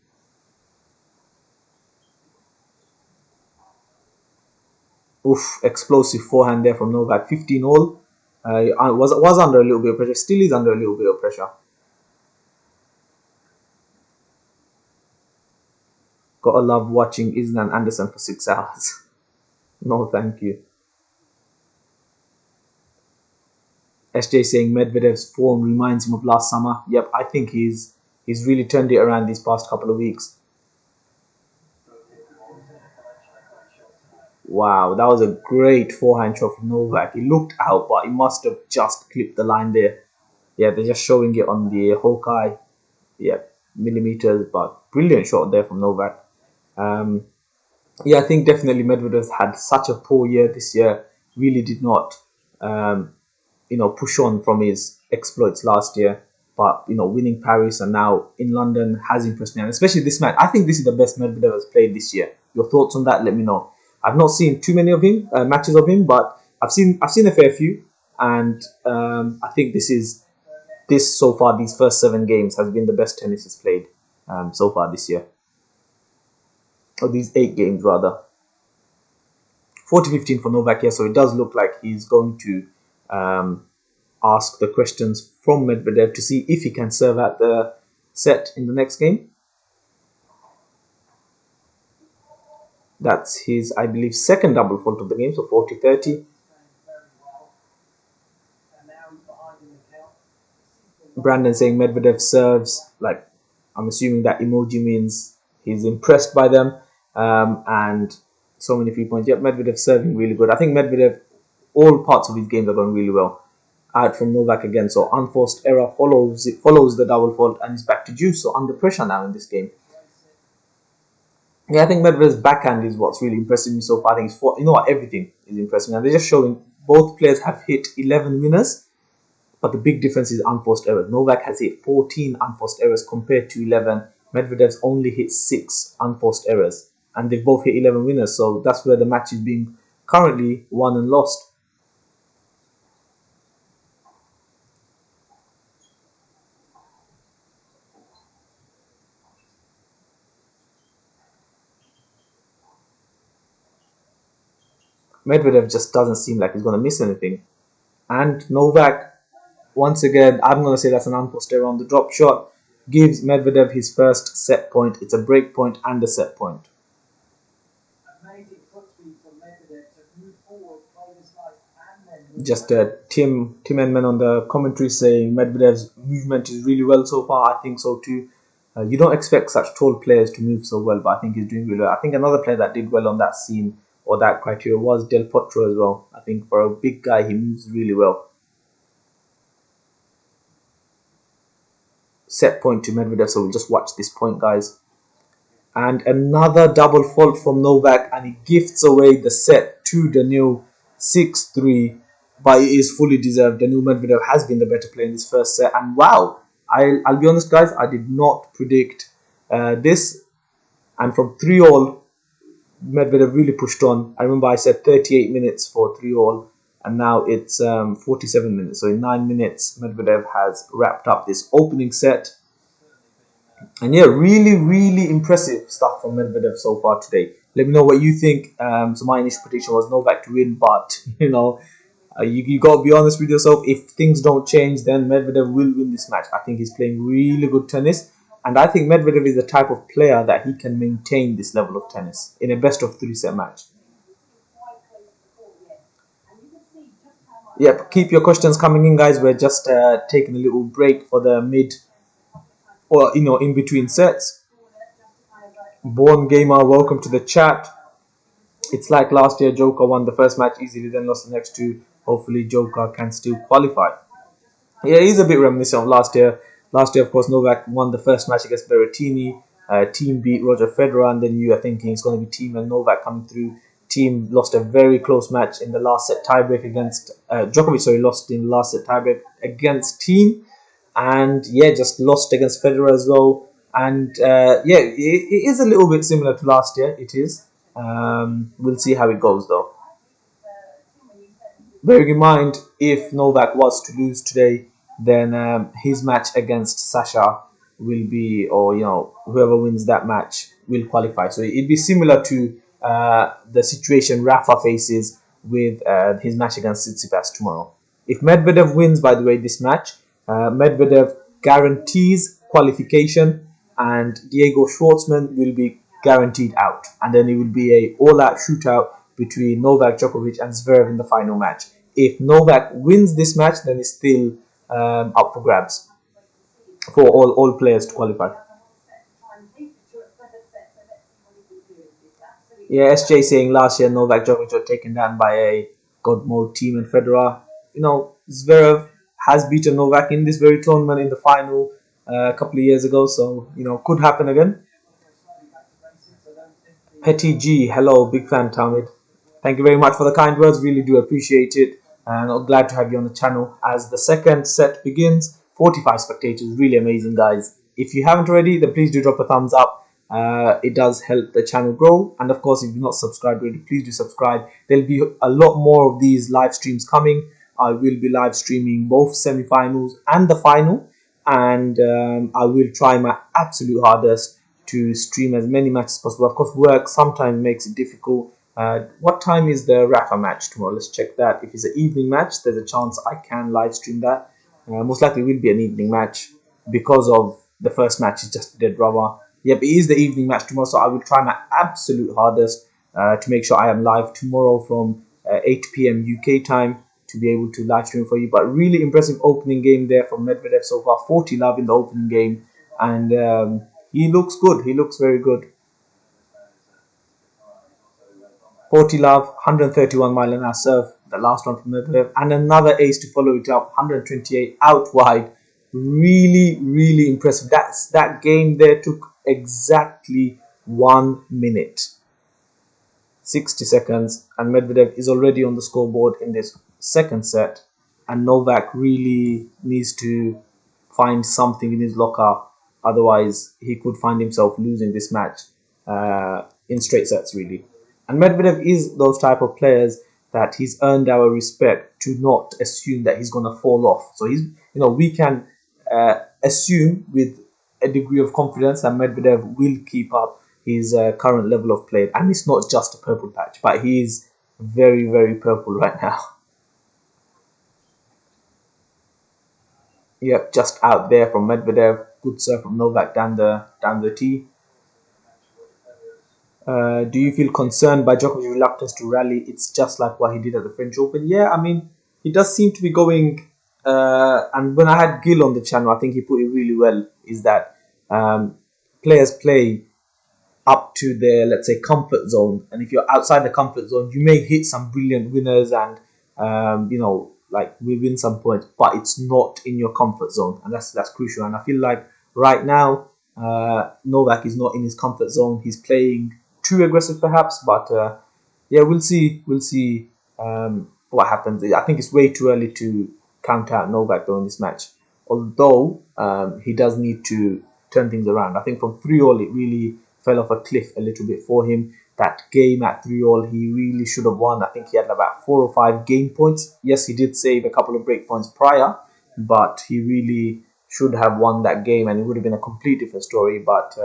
Oof, explosive forehand there from Novak. 15 all. Was under a little bit of pressure. Still is under a little bit of pressure. Gotta love watching Island Anderson for 6 hours. No, thank you. SJ saying Medvedev's form reminds him of last summer. Yep, I think he's really turned it around these past couple of weeks. Wow, that was a great forehand shot from Novak. He looked out, but he must have just clipped the line there. Yeah, they're just showing it on the Hawkeye. Yeah, millimeters, but brilliant shot there from Novak. I think definitely Medvedev had such a poor year this year. Really did not, push on from his exploits last year. But winning Paris and now in London has impressed me, and especially this match. I think this is the best Medvedev has played this year. Your thoughts on that? Let me know. I've not seen too many of him matches of him, but I've seen a fair few, and I think this so far, these first 7 games has been the best tennis he's played so far this year. Or these 8 games rather. 40-15 for Novak here, so it does look like he's going to ask the questions from Medvedev to see if he can serve at the set in the next game. That's his, I believe, second double fault of the game, so 40-30. Brandon saying Medvedev serves, like, I'm assuming that emoji means he's impressed by them. And so many 3 points. Yep, Medvedev serving really good. I think Medvedev, all parts of his games are going really well. Out from Novak again, so unforced error follows the double fault and is back to juice. So under pressure now in this game. Yeah, I think Medvedev's backhand is what's really impressing me so far. I think everything is impressing, and they're just showing both players have hit 11 winners, but the big difference is unforced errors. Novak has hit 14 unforced errors compared to 11. Medvedev's only hit 6 unforced errors, and they've both hit 11 winners. So that's where the match is being currently won and lost. Medvedev just doesn't seem like he's going to miss anything. And Novak, once again, I'm going to say that's an unforced error on the drop shot. Gives Medvedev his first set point. It's a break point and a set point. Just Tim Enman on the commentary saying Medvedev's movement is really well so far. I think so too. You don't expect such tall players to move so well, but I think he's doing really well. I think another player that did well on that scene or that criteria was Del Potro as well. I think for a big guy, he moves really well. Set point to Medvedev, so we'll just watch this point, guys. And another double fault from Novak, and he gifts away the set to Daniil 6-3, but it is fully deserved. Daniil Medvedev has been the better player in this first set, and wow, I'll be honest, guys, I did not predict this, and from 3-all, Medvedev really pushed on. I remember I said 38 minutes for 3-all, and now it's 47 minutes. So in 9 minutes, Medvedev has wrapped up this opening set. And yeah, really, really impressive stuff from Medvedev so far today. Let me know what you think. So my initial prediction was Novak to win, but you got to be honest with yourself. If things don't change, then Medvedev will win this match. I think he's playing really good tennis. And I think Medvedev is the type of player that he can maintain this level of tennis in a best of 3 set match. Yep, keep your questions coming in, guys. We're just taking a little break for the mid or in between sets. Born Gamer, welcome to the chat. It's like last year, Joker won the first match easily, then lost the next 2. Hopefully Joker can still qualify. Yeah, he's a bit reminiscent of last year. Last year, of course, Novak won the first match against Berrettini. Team beat Roger Federer, and then you are thinking it's going to be Team and Novak coming through. Team lost a very close match in the last set tiebreak against Djokovic. Lost in the last set tiebreak against Team, and yeah, just lost against Federer as well. And yeah, it is a little bit similar to last year. It is. We'll see how it goes though. Bearing in mind, if Novak was to lose today, then his match against Sasha will be, or whoever wins that match will qualify. So it'd be similar to the situation Rafa faces with his match against Tsitsipas tomorrow. If Medvedev wins, by the way, this match, Medvedev guarantees qualification, and Diego Schwartzman will be guaranteed out, and then it will be a all-out shootout between Novak Djokovic and Zverev in the final match. If Novak wins this match, then it's still up for grabs for all players to qualify. Yeah, SJ saying last year Novak Djokovic was taken down by a God mode Team and Federer. Zverev has beaten Novak in this very tournament in the final a couple of years ago, so could happen again. Petty G, hello, big fan, Tamid. Thank you very much for the kind words, really do appreciate it, and I'm glad to have you on the channel. As the second set begins, 45 spectators, really amazing, guys. If you haven't already, then please do drop a thumbs up. It does help the channel grow, and of course, if you're not subscribed already, please do subscribe. There'll be a lot more of these live streams coming. I will be live streaming both semi-finals and the final, and I will try my absolute hardest to stream as many matches as possible. Of course, work sometimes makes it difficult. What time is the Rafa match tomorrow? Let's check that. If it's an evening match, there's a chance I can live stream that. Most likely will be an evening match because of the first match is just a dead rubber. Yep, it is the evening match tomorrow, so I will try my absolute hardest to make sure I am live tomorrow from 8 p.m. UK time. to be able to live stream for you. But really impressive opening game there from Medvedev so far. 40 love in the opening game, and he looks good. He looks very good. 40 love, 131 mile an hour serve, the last one from Medvedev, and another ace to follow it up, 128 out wide. Really, really impressive. That game there took exactly 1 minute, 60 seconds, and Medvedev is already on the scoreboard in this second set. And Novak really needs to find something in his locker, otherwise he could find himself losing this match in straight sets, really. And Medvedev is those type of players that he's earned our respect to not assume that he's going to fall off. So we can assume with a degree of confidence that Medvedev will keep up his current level of play. And it's not just a purple patch, but he is very, very purple right now. Yep, just out there from Medvedev. Good serve from Novak down the tee. Do you feel concerned by Djokovic's reluctance to rally? It's just like what he did at the French Open. Yeah, I mean, he does seem to be going. And when I had Gil on the channel, I think he put it really well. Is that players play up to their, let's say, comfort zone, and if you're outside the comfort zone, you may hit some brilliant winners and like we win some points, but it's not in your comfort zone, and that's crucial. And I feel like right now Novak is not in his comfort zone. He's playing too aggressive, perhaps, but yeah, we'll see what happens. I think it's way too early to count out Novak though in this match, although he does need to turn things around. I think from 3-all it really fell off a cliff a little bit for him. That game at 3-all, he really should have won. I think he had about 4 or 5 game points. Yes, he did save a couple of break points prior, but he really should have won that game, and it would have been a complete different story. But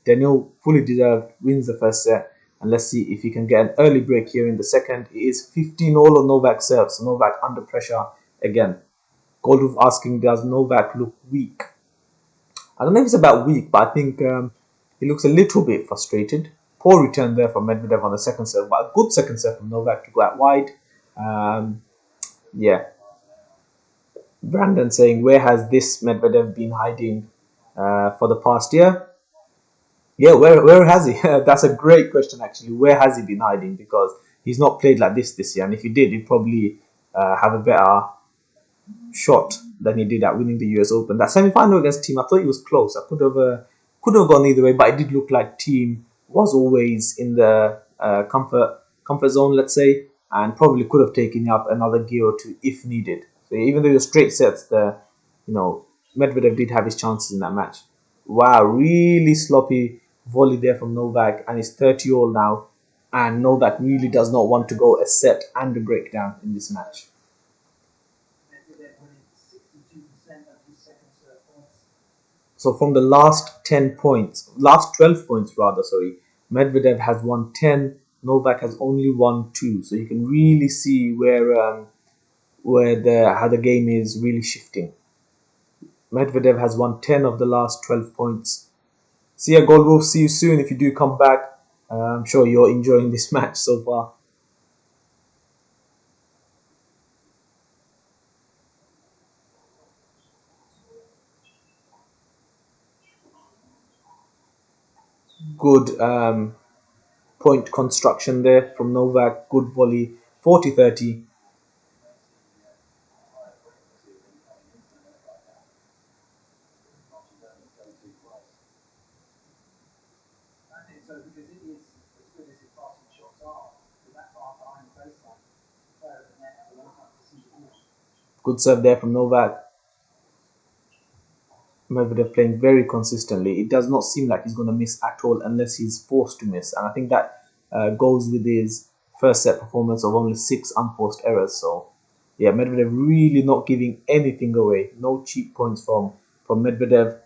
Daniel, fully deserved, wins the first set, and let's see if he can get an early break here in the second. It is 15-all on Novak serves. So Novak under pressure again. Goldhoof asking, does Novak look weak? I don't know if it's about weak, but I think he looks a little bit frustrated. Poor return there from Medvedev on the second serve, but a good second serve from Novak to go out wide. Yeah. Brandon saying, where has this Medvedev been hiding for the past year? Yeah, where has he? That's a great question, actually. Where has he been hiding? Because he's not played like this year, and if he did, he'd probably have a better shot than he did at winning the US Open. That semi-final against Team, I thought it was close. I could have gone either way, but it did look like Team was always in the comfort zone, let's say, and probably could have taken up another gear or two if needed. So even though it was straight sets, Medvedev did have his chances in that match. Wow, really sloppy volley there from Novak, and it's 30-all now, and Novak really does not want to go a set and a breakdown in this match. So from the last 10 points, last 12 points rather, Medvedev has won 10, Novak has only won 2. So you can really see how the game is really shifting. Medvedev has won 10 of the last 12 points. See ya, Goldwolf. See you soon if you do come back. I'm sure you're enjoying this match so far. Good point construction there from Novak. Good volley. 40-30. Good serve there from Novak. Medvedev playing very consistently. It does not seem like he's going to miss at all unless he's forced to miss. And I think that goes with his first set performance of only 6 unforced errors. So, yeah, Medvedev really not giving anything away. No cheap points from Medvedev.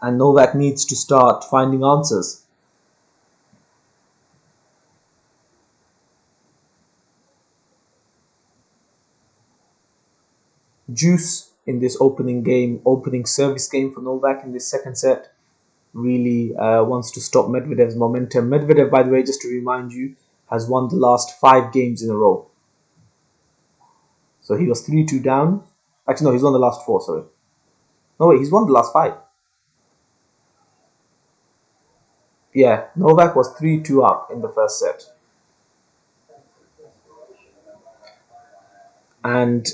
And Novak needs to start finding answers. Juice in this opening service game for Novak in this second set. Really wants to stop Medvedev's momentum. Medvedev, by the way, just to remind you, has won the last 5 games in a row. So he was 3-2 down. Actually, no, he's won the last 4, sorry. No, wait, he's won the last 5. Yeah, Novak was 3-2 up in the first set. And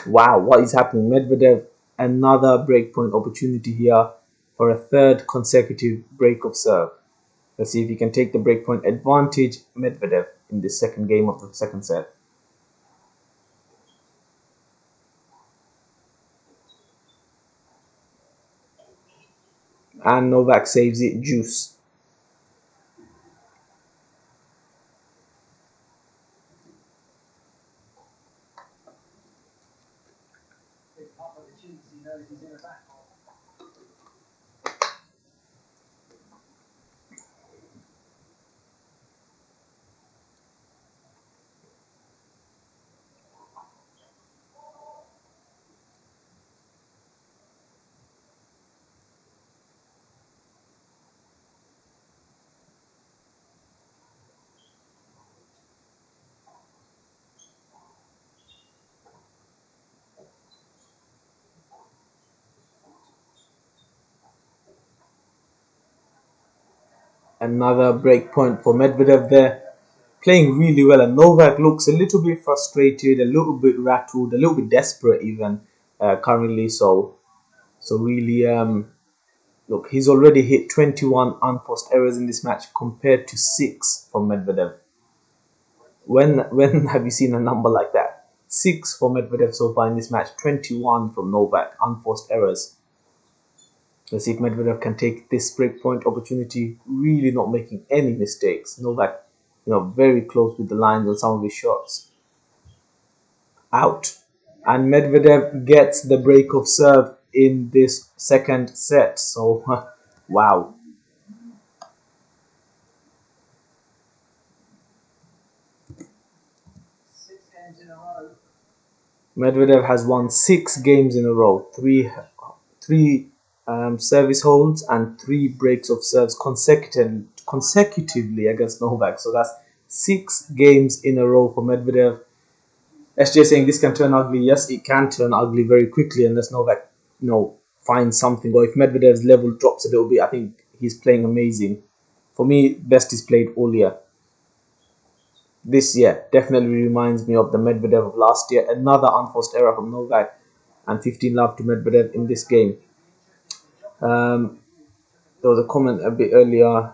wow, what is happening? Medvedev, another breakpoint opportunity here for a third consecutive break of serve. Let's see if he can take the breakpoint advantage, Medvedev, in this second game of the second set. And Novak saves it, juice. Another breakpoint for Medvedev there. Playing really well, and Novak looks a little bit frustrated, a little bit rattled, a little bit desperate even currently. So really, look, he's already hit 21 unforced errors in this match compared to 6 from Medvedev. When have you seen a number like that? 6 for Medvedev so far in this match, 21 from Novak, unforced errors. Let's see if Medvedev can take this breakpoint opportunity, really not making any mistakes. Novak, very close with the lines on some of his shots. Out. And Medvedev gets the break of serve in this second set. So, wow. Medvedev has won 6 games in a row, three service holds and 3 breaks of serves consecutively against Novak. So that's 6 games in a row for Medvedev. SJ saying this can turn ugly. Yes, it can turn ugly very quickly unless Novak, finds something. Or if Medvedev's level drops a little bit, I think he's playing amazing. For me, best is played all year. This year definitely reminds me of the Medvedev of last year. Another unforced error from Novak and 15 love to Medvedev in this game. There was a comment a bit earlier.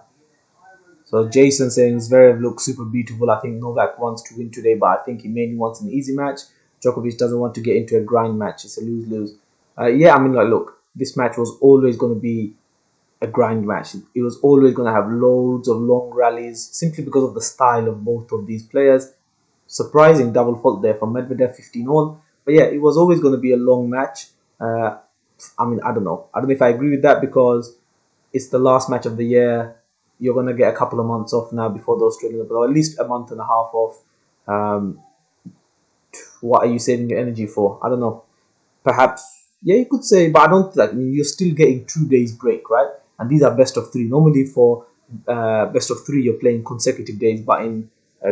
So Jason saying Zverev looks super beautiful. I think Novak wants to win today, but I think he mainly wants an easy match. Djokovic doesn't want to get into a grind match. It's a lose-lose. Yeah, I mean, look, this match was always going to be a grind match. It was always going to have loads of long rallies simply because of the style of both of these players. Surprising double fault there from Medvedev, 15-all. But yeah, it was always going to be a long match. I mean, I don't know. I don't know if I agree with that because it's the last match of the year. You're going to get a couple of months off now before the Australian Open, or at least a month and a half off. What are you saving your energy for? I don't know. Perhaps, yeah, you could say, but I don't think. I mean, you're still getting 2 days break, right? And these are best of 3. Normally for best of 3, you're playing consecutive days, but in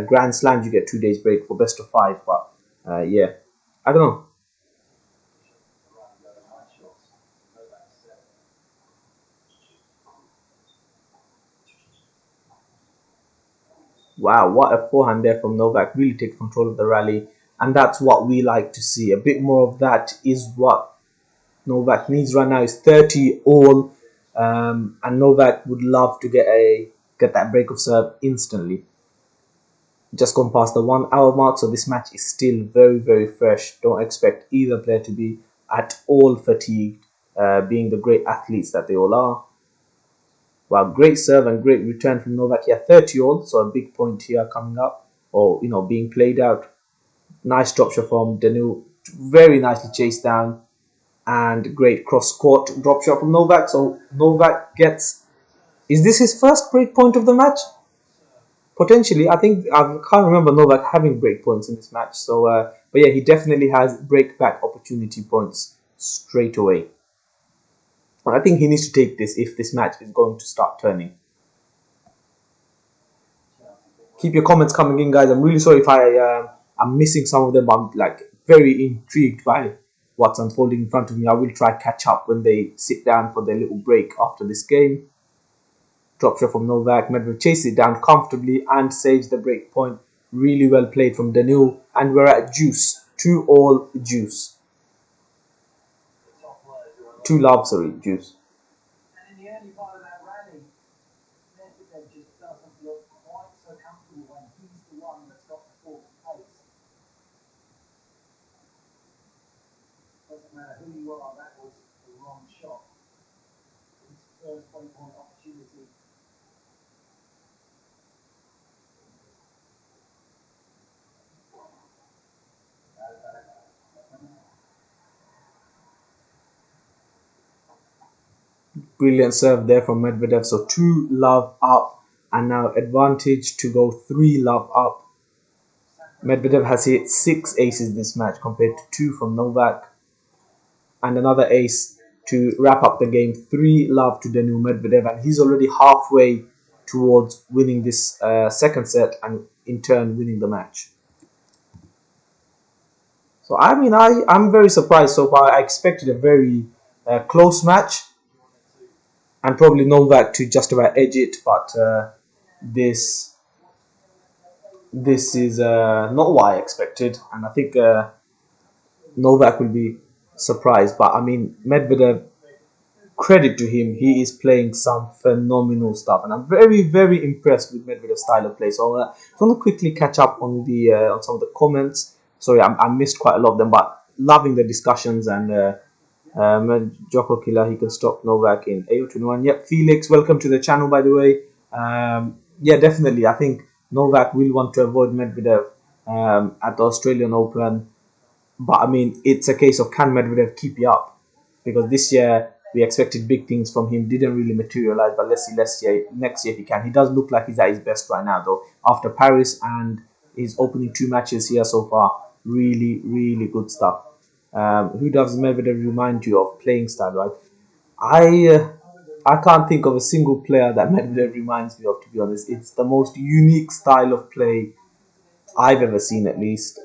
Grand Slams, you get 2 days break for best of 5. But yeah, I don't know. Wow, what a forehand there from Novak. Really takes control of the rally. And that's what we like to see. A bit more of that is what Novak needs right now. Is 30-all. And Novak would love to get that break of serve instantly. Just gone past the 1 hour mark, so this match is still very, very fresh. Don't expect either player to be at all fatigued, being the great athletes that they all are. Wow, great serve and great return from Novak here. 30-all, so a big point here coming up, or being played out. Nice drop shot from Danu, very nicely chased down, and great cross court drop shot from Novak. So Novak gets. Is this his first break point of the match? Potentially, I can't remember Novak having break points in this match. So, but yeah, he definitely has break back opportunity points straight away. I think he needs to take this if this match is going to start turning. Keep your comments coming in, guys. I'm really sorry if I I'm missing some of them, but I'm like very intrigued by what's unfolding in front of me. I will try catch up when they sit down for their little break after this game. Drop shot from Novak. Medvedev chases it down comfortably and saves the break point. Really well played from Danil. And we're at juice. 2-all juice. 2-love, sorry, juice. And in the early part of that rally, Medvedev just doesn't look quite so comfortable when he's the one that's got the forward pace. Doesn't matter who you are, that was the wrong shot. His first point opportunity. Brilliant serve there from Medvedev. So 2-love up. And now advantage to go 3-love up. Medvedev has hit 6 aces this match compared to 2 from Novak. And another ace to wrap up the game. 3-love to Daniil Medvedev. And he's already halfway towards winning this second set and in turn winning the match. So I mean, I'm very surprised so far. I expected a very close match. And probably Novak to just about edge it. But this is not what I expected. And I think Novak will be surprised. But I mean, Medvedev, credit to him, he is playing some phenomenal stuff, and I'm very, very impressed with Medvedev's style of play. So I want to quickly catch up on the on some of the comments. Sorry, I missed quite a lot of them, but loving the discussions. And Joko Killer, he can stop Novak in AO21. Yep, Felix, welcome to the channel, by the way. Yeah, definitely. I think Novak will want to avoid Medvedev at the Australian Open. But I mean, it's a case of can Medvedev keep it up? Because this year we expected big things from him, didn't really materialize. But let's see next year if he can. He does look like he's at his best right now, though. After Paris and his opening 2 matches here so far, really, really good stuff. Who does Medvedev remind you of playing style, right? I can't think of a single player that Medvedev reminds me of, to be honest. It's the most unique style of play I've ever seen, at least.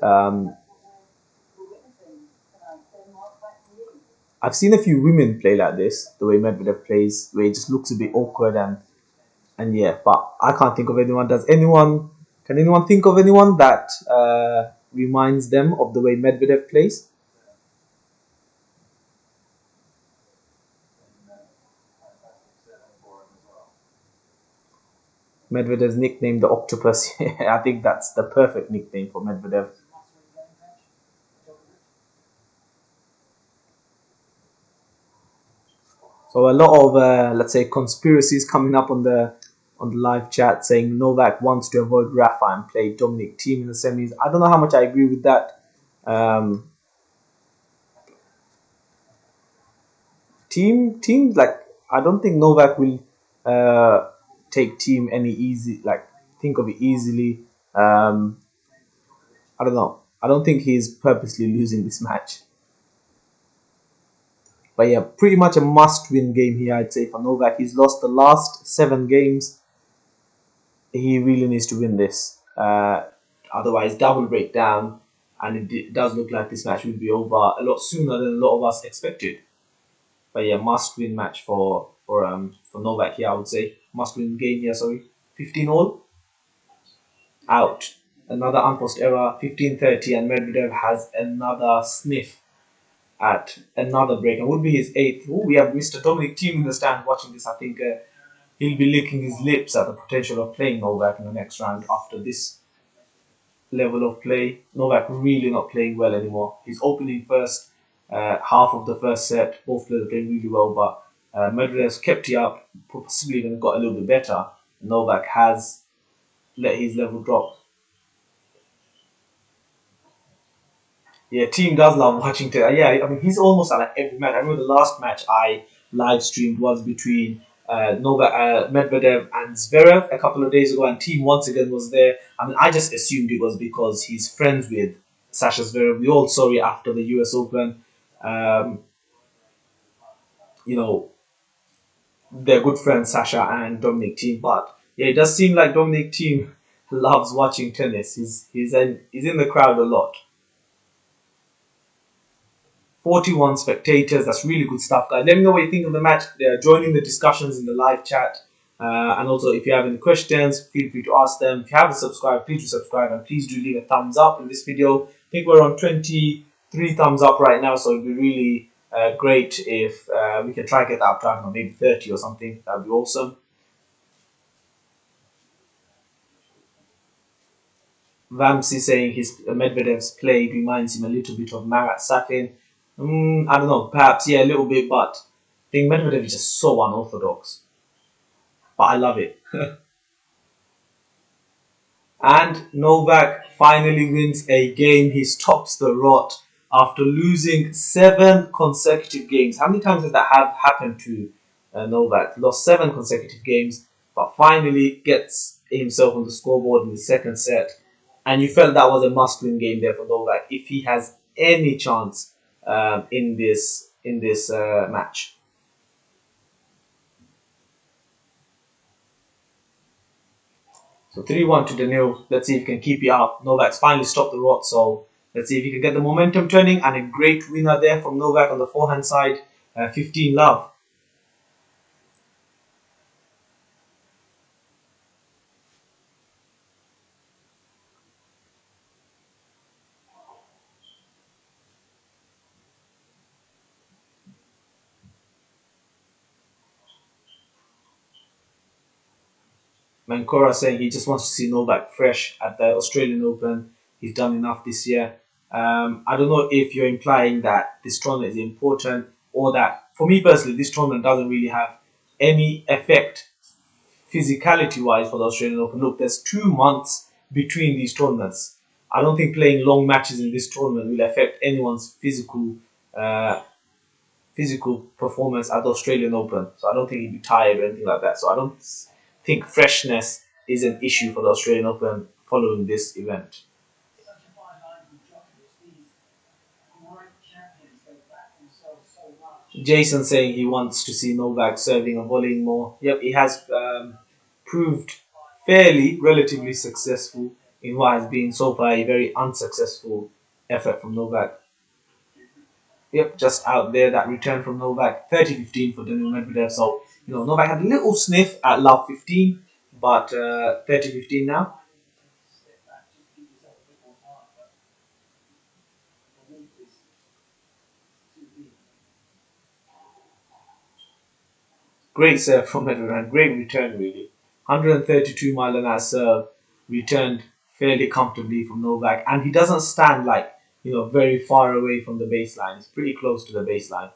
I've seen a few women play like this, the way Medvedev plays, where it just looks a bit awkward and yeah, but I can't think of anyone. Can anyone think of anyone that reminds them of the way Medvedev plays? Medvedev's nickname, the Octopus. I think that's the perfect nickname for Medvedev. So a lot of let's say conspiracies coming up on the live chat, saying Novak wants to avoid Rafa and play Dominic Thiem in the semis. I don't know how much I agree with that. Thiem, like, I don't think Novak will take Thiem any easy, like, think of it easily. I don't know. I don't think he's purposely losing this match. But yeah, pretty much a must-win game here, I'd say, for Novak. He's lost the last 7 games. He really needs to win this. Otherwise, double breakdown. And it does look like this match will be over a lot sooner than a lot of us expected. But yeah, must-win match for Novak here, I would say. Must-win game here, sorry. 15-all. Out. Another unpost error, 15-30, and Medvedev has another sniff at another break, and would be his 8th. Oh, we have Mr. Dominic Thiem in the stand watching this. I think he'll be licking his lips at the potential of playing Novak in the next round after this level of play. Novak really not playing well anymore. He's opening first half of the first set. Both players are playing really well, but Medvedev's kept it up, possibly even got a little bit better. Novak has let his level drop. Yeah, Thiem does love watching Taylor. Yeah, I mean, he's almost at like every match. I remember the last match I live streamed was between Medvedev and Zverev a couple of days ago, and Thiem once again was there. I mean, I just assumed it was because he's friends with Sasha Zverev. We all saw it after the US Open. You know, they're good friends, Sasha and Dominic Thiem. But yeah, it does seem like Dominic Thiem loves watching tennis. He's in the crowd a lot. 41 spectators. That's really good stuff, guys. Let me know what you think of the match. Join in the discussions in the live chat. And also, if you have any questions, feel free to ask them. If you haven't subscribed, please do subscribe and please do leave a thumbs up in this video. I think we're on 23 thumbs up right now, so it'd be really great if we can try to get that up to, I don't know, maybe 30 or something. That'd be awesome. Vamsi saying his Medvedev's play reminds him a little bit of Marat Safin. I don't know, perhaps, yeah, a little bit, but I think Medvedev is just so unorthodox. But I love it. And Novak finally wins a game. He stops the rot after losing 7 consecutive games. How many times has that have happened to Novak? Lost 7 consecutive games, but finally gets himself on the scoreboard in the second set. And you felt that was a must-win game there for Novak if he has any chance in this match. So 3-1 to Daniil. Let's see if he can keep it up. Novak's finally stopped the rot, so let's see if he can get the momentum turning. And a great winner there from Novak on the forehand side. 15 love. Mancora saying he just wants to see Novak fresh at the Australian Open. He's done enough this year. I don't know if you're implying that this tournament is important or that, for me personally, this tournament doesn't really have any effect physicality-wise for the Australian Open. Look, there's 2 months between these tournaments. I don't think playing long matches in this tournament will affect anyone's physical performance at the Australian Open. So I don't think he'd be tired or anything like that. So I don't think freshness is an issue for the Australian Open following this event. Jason saying he wants to see Novak serving and volleying more. Yep, he has proved fairly, relatively successful in what has been so far a very unsuccessful effort from Novak. Yep, just out there, that return from Novak. 30-15 for Daniil Medvedev. So, Novak had a little sniff at love 15, but 30-15 now. Great serve from Medvedev, great return really. 132 mile an hour serve, returned fairly comfortably from Novak, and he doesn't stand very far away from the baseline. He's pretty close to the baseline.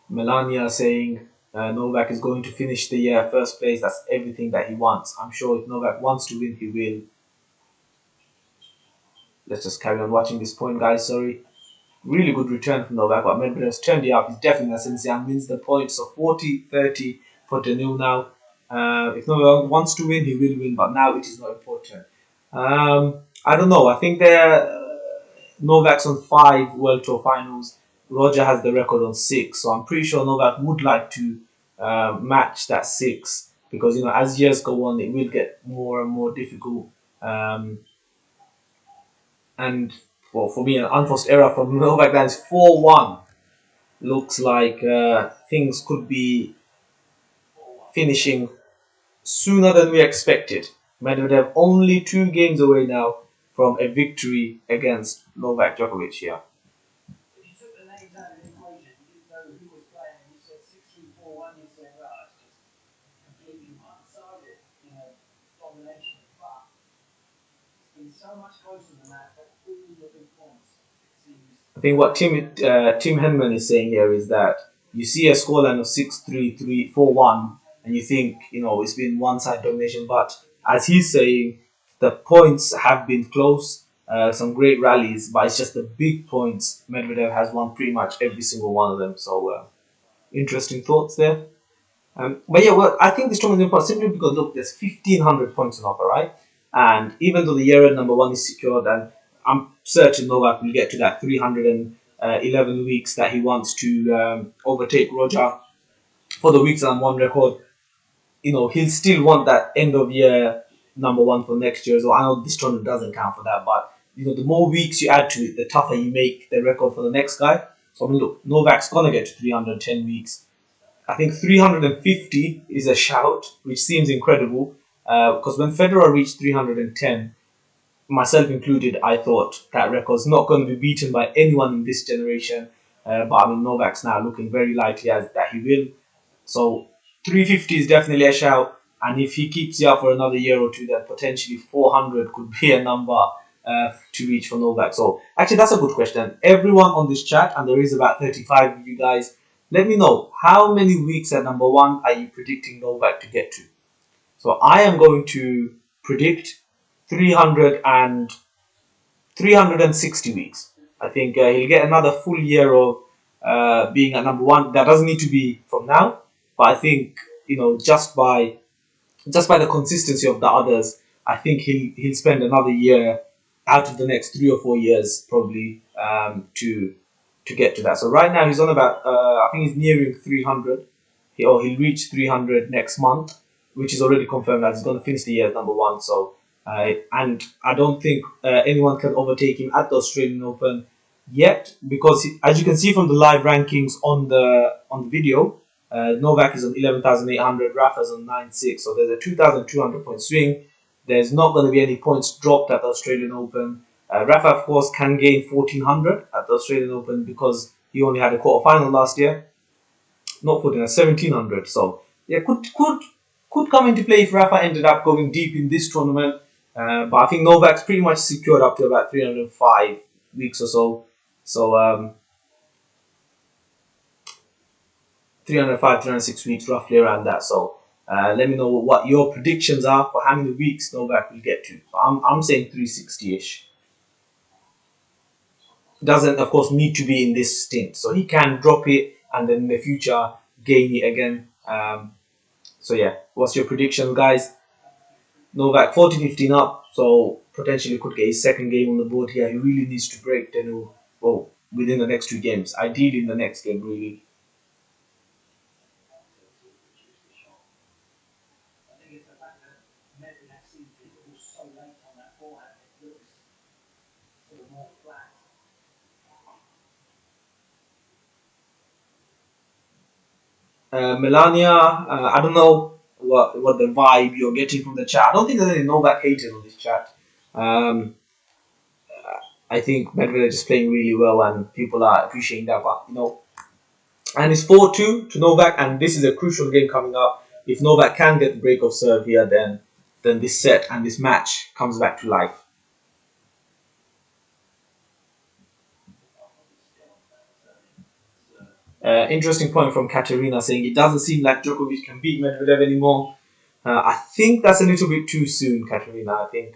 Melania saying Novak is going to finish the year first place. That's everything that he wants. I'm sure if Novak wants to win, he will. Let's just carry on watching this point, guys. Sorry. Really good return from Novak, but Medvedev's turned it up. He's definitely a sensei and wins the point. So 40-30 for Daniil now. If Novak wants to win, he will win, but now it is not important. I don't know. I think Novak's on 5 World Tour finals. Roger has the record on 6. So I'm pretty sure Novak would like to match that 6. Because, as years go on, it will get more and more difficult. And for me, an unforced error from Novak. That's 4-1. Looks like things could be finishing sooner than we expected. Medvedev only 2 games away now from a victory against Novak Djokovic here. I think what Tim Henman is saying here is that you see a scoreline of 6-3, 4-1, and you think, it's been one-side domination. But as he's saying, the points have been close, some great rallies, but it's just the big points. Medvedev has won pretty much every single one of them. So, interesting thoughts there. But yeah, well, I think this tournament is important simply because, look, there's 1,500 points on offer, right? And even though the year-end number 1 is secured, and I'm certain Novak will get to that 300 and 11 weeks that he wants to overtake Roger for the weeks and one record. He'll still want that end of year number one for next year. So I know this tournament doesn't count for that, but the more weeks you add to it, the tougher you make the record for the next guy. So I mean, look, Novak's gonna get to 310 weeks. I think 350 is a shout, which seems incredible. Because when Federer reached 310, myself included, I thought that record's not going to be beaten by anyone in this generation. But I mean, Novak's now looking very likely as that he will. So 350 is definitely a shout, and if he keeps it up for another year or two, then potentially 400 could be a number to reach for Novak. So actually, that's a good question. Everyone on this chat, and there is about 35 of you guys, let me know how many weeks at number one are you predicting Novak to get to. So I am going to predict 360 weeks. I think he'll get another full year of being at number one. That doesn't need to be from now, but I think just by the consistency of the others, I think he'll spend another year out of the next 3 or 4 years probably to get to that. So right now he's on about I think he's nearing 300. He'll reach 300 next month, which is already confirmed that he's going to finish the year as number one. So and I don't think anyone can overtake him at the Australian Open yet, because as you can see from the live rankings on the video, Novak is on 11,800, Rafa's on 9,600, so there's a 2,200 point swing. There's not going to be any points dropped at the Australian Open. Rafa, of course, can gain 1,400 at the Australian Open because he only had a quarter-final last year. Not 1,400, 1,700. So, yeah, could come into play if Rafa ended up going deep in this tournament. But I think Novak's pretty much secured up to about 305 weeks or so. So, 305, 306 weeks, roughly around that. So, let me know what your predictions are for how many weeks Novak will get to. So I'm saying 360-ish. Doesn't, of course, need to be in this stint. So he can drop it and then in the future gain it again. So yeah, what's your prediction, guys? Novak 14-15 up, so potentially could get his second game on the board here. He really needs to break Danu within the next 2 games. Ideally in the next game, really. Melania, I don't know what the vibe you're getting from the chat. I don't think there's any Novak haters on this chat. I think Medvedev is playing really well and people are appreciating that. But and it's 4-2 to Novak, and this is a crucial game coming up. If Novak can get the break of serve here, then this set and this match comes back to life. Interesting point from Katerina saying it doesn't seem like Djokovic can beat Medvedev anymore. I think that's a little bit too soon, Katerina. I think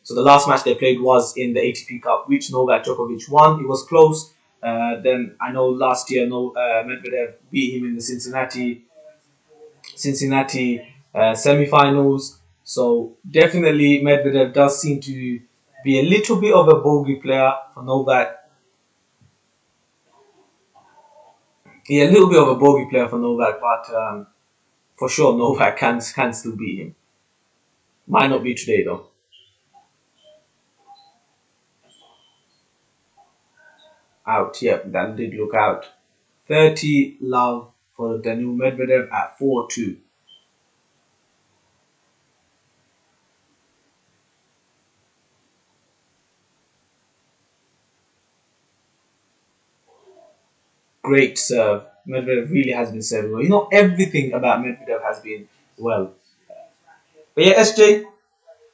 so. The last match they played was in the ATP Cup, which Novak Djokovic won. It was close. Then I know last year Medvedev beat him in the Cincinnati semi-finals. So definitely Medvedev does seem to be a little bit of a bogey player for Novak. Yeah, a little bit of a bogey player for Novak, but for sure Novak can still beat him. Might not be today though. Out, yep, that did look out. 30 love for Daniil Medvedev at 4-2. Great serve. Medvedev really has been serving well. Everything about Medvedev has been well. But yeah, SJ,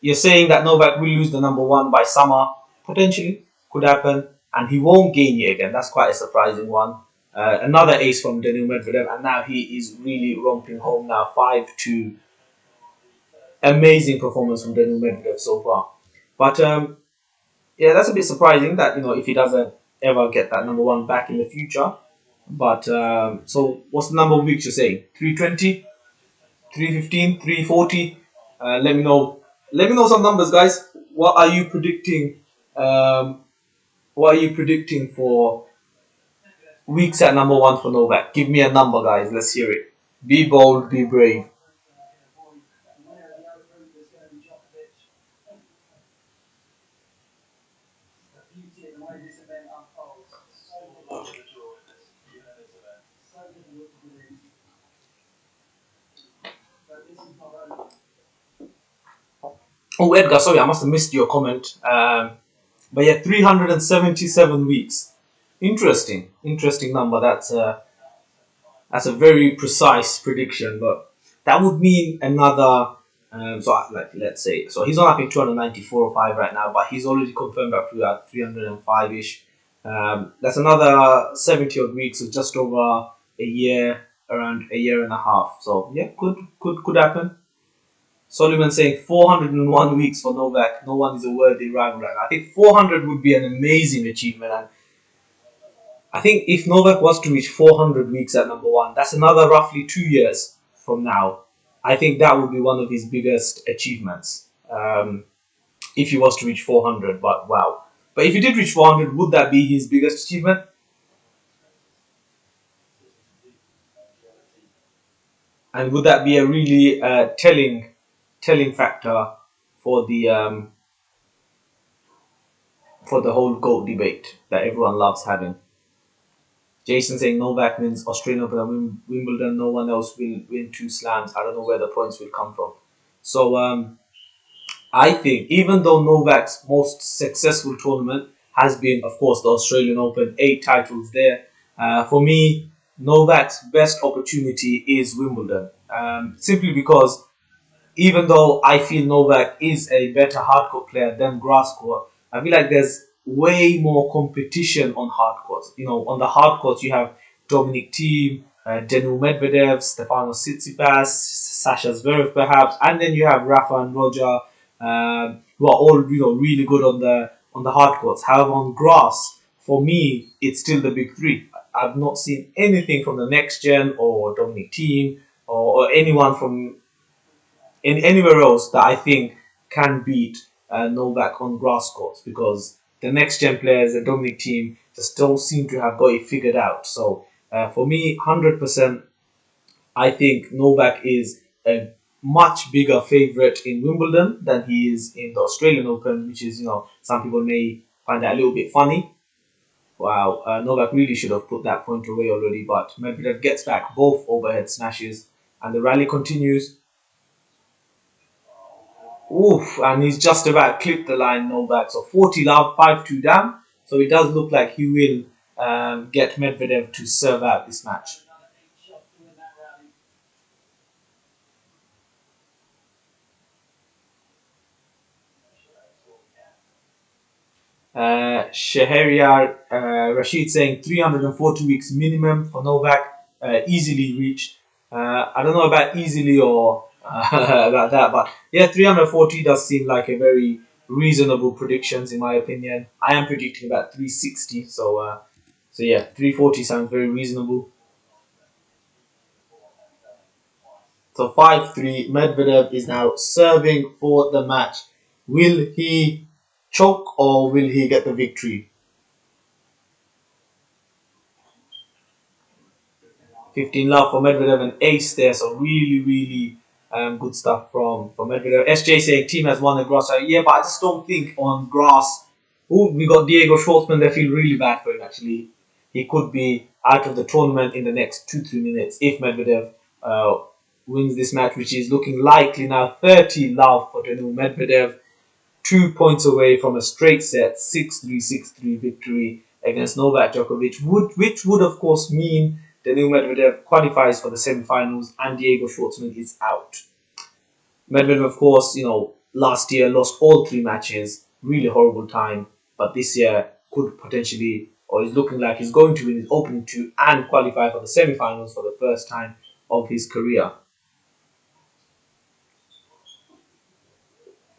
you're saying that Novak will lose the number one by summer. Potentially. Could happen. And he won't gain it again. That's quite a surprising one. Another ace from Daniil Medvedev. And now he is really romping home now. 5-2. Amazing performance from Daniil Medvedev so far. But yeah, that's a bit surprising that, if he doesn't ever get that number one back in the future. But so what's the number of weeks you're saying? 320, 315, 340? Let me know. Let me know some numbers, guys. What are you predicting? What are you predicting for weeks at number one for Novak. Give me a number, guys. Let's hear it. Be bold, be brave. Oh, Edgar, sorry, I must have missed your comment. But yeah, 377 weeks. Interesting number. That's a very precise prediction, but that would mean another. Like let's say, so he's on I think 294 or five right now, but he's already confirmed up to 305 ish. That's another 70 odd weeks, so just over a year, around a year and a half. So yeah, could happen. Solomon saying 401 weeks for Novak. No one is a worthy rival right now. I think 400 would be an amazing achievement, and I think if Novak was to reach 400 weeks at number one, that's another roughly 2 years from now. I think that would be one of his biggest achievements if he was to reach 400. But wow. But if he did reach 400, would that be his biggest achievement? And would that be a really telling factor for the whole GOAT debate that everyone loves having? Jason saying Novak wins Australian Open and Wimbledon. No one else will win two slams. I don't know where the points will come from. So I think even though Novak's most successful tournament has been, of course, the Australian Open, 8 titles there. For me, Novak's best opportunity is Wimbledon. Simply because even though I feel Novak is a better hardcourt player than grass court, I feel like there's way more competition on hard courts. You know, on the hard courts you have Dominic Thiem, Daniil Medvedev, Stefanos Tsitsipas, Sasha Zverev perhaps, and then you have Rafa and Roger, who are all really good on the hard courts. However, on grass, for me, it's still the big three. I've not seen anything from the next gen or Dominic Thiem or anyone from anywhere else that I think can beat Novak on grass courts, because the next gen players, the Dominic Thiem, just don't seem to have got it figured out. So for me, 100%, I think Novak is a much bigger favourite in Wimbledon than he is in the Australian Open, which is, some people may find that a little bit funny. Wow, Novak really should have put that point away already, but Medvedev gets back both overhead smashes and the rally continues. Oof, and he's just about clipped the line, Novak. So 40 love, 5-2 down. So it does look like he will get Medvedev to serve out this match. Shahriar Rashid saying 340 weeks minimum for Novak, easily reached. I don't know about easily or about that, but yeah, 340 does seem like a very reasonable predictions in my opinion. I am predicting about 360, so yeah, 340 sounds very reasonable. So 5-3, Medvedev is now serving for the match. Will he choke or will he get the victory? 15 love for Medvedev and ace there, so really good stuff from Medvedev. SJ saying team has won the grass. Yeah, but I just don't think on grass. Oh, we got Diego Schwartzman. They feel really bad for him actually. He could be out of the tournament in the next 2-3 minutes if Medvedev wins this match, which is looking likely now. 30 love for Daniil Medvedev. 2 points away from a straight set 6-3, 6-3 victory against Novak Djokovic, which would of course mean Daniil Medvedev qualifies for the semi-finals and Diego Schwartzman is out. Medvedev, of course, last year lost all 3 matches, really horrible time, but this year could potentially, or is looking like he's going to win his opening 2 and qualify for the semi-finals for the first time of his career.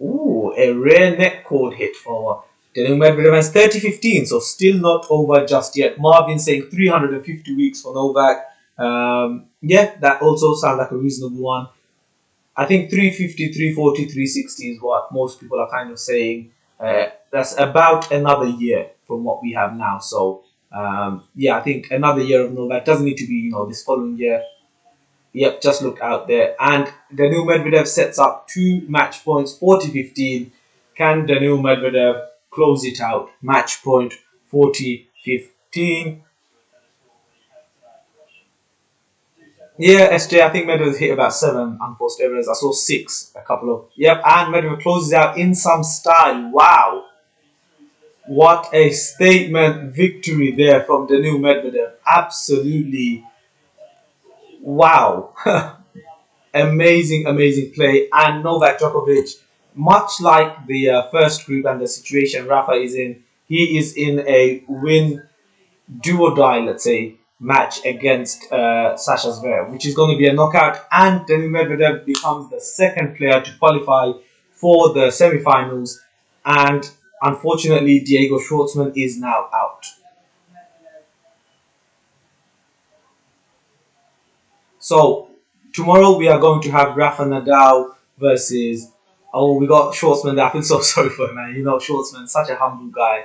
Ooh, a rare net cord hit for Daniil Medvedev has 30-15, so still not over just yet. Marvin saying 350 weeks for Novak. Yeah, that also sounds like a reasonable one. I think 350, 340, 360 is what most people are kind of saying. That's about another year from what we have now. So Yeah, I think another year of Novak doesn't need to be, this following year. Yep, just look out there. And Daniil Medvedev sets up 2 match points, 40-15. Can Daniil Medvedev close it out? Match point 40-15. Yeah, SJ, I think Medvedev hit about 7 unforced errors. I saw 6, a couple of. Yep, and Medvedev closes out in some style. Wow. What a statement victory there from Daniil Medvedev. Absolutely wow. Amazing, amazing play. And Novak Djokovic, much like the first group and the situation Rafa is in, he is in a win, do or die, let's say, match against Sasha Zverev, which is going to be a knockout. And Daniil Medvedev becomes the second player to qualify for the semi-finals. And unfortunately, Diego Schwartzman is now out. So tomorrow we are going to have Rafa Nadal versus. Oh, we got Schwartzman there. I feel so sorry for him, man. Schwartzman, such a humble guy.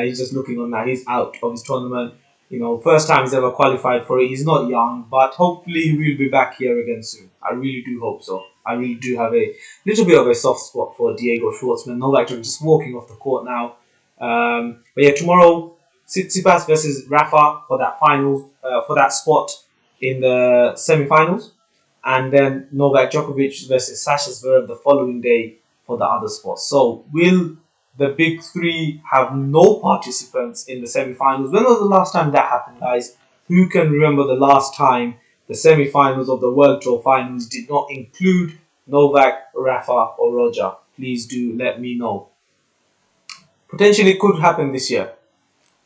He's just looking on now. He's out of his tournament. First time he's ever qualified for it. He's not young, but hopefully he will be back here again soon. I really do hope so. I really do have a little bit of a soft spot for Diego Schwartzman. Novak just walking off the court now. But yeah, tomorrow, Tsitsipas versus Rafa for that final, for that spot in the semi-finals, and then Novak Djokovic versus Sasha Zverev the following day for the other spot. So will the big three have no participants in the semi-finals? When was the last time that happened, guys? Who can remember the last time the semi-finals of the World Tour Finals did not include Novak, Rafa or Roger? Please do let me know. Potentially it could happen this year.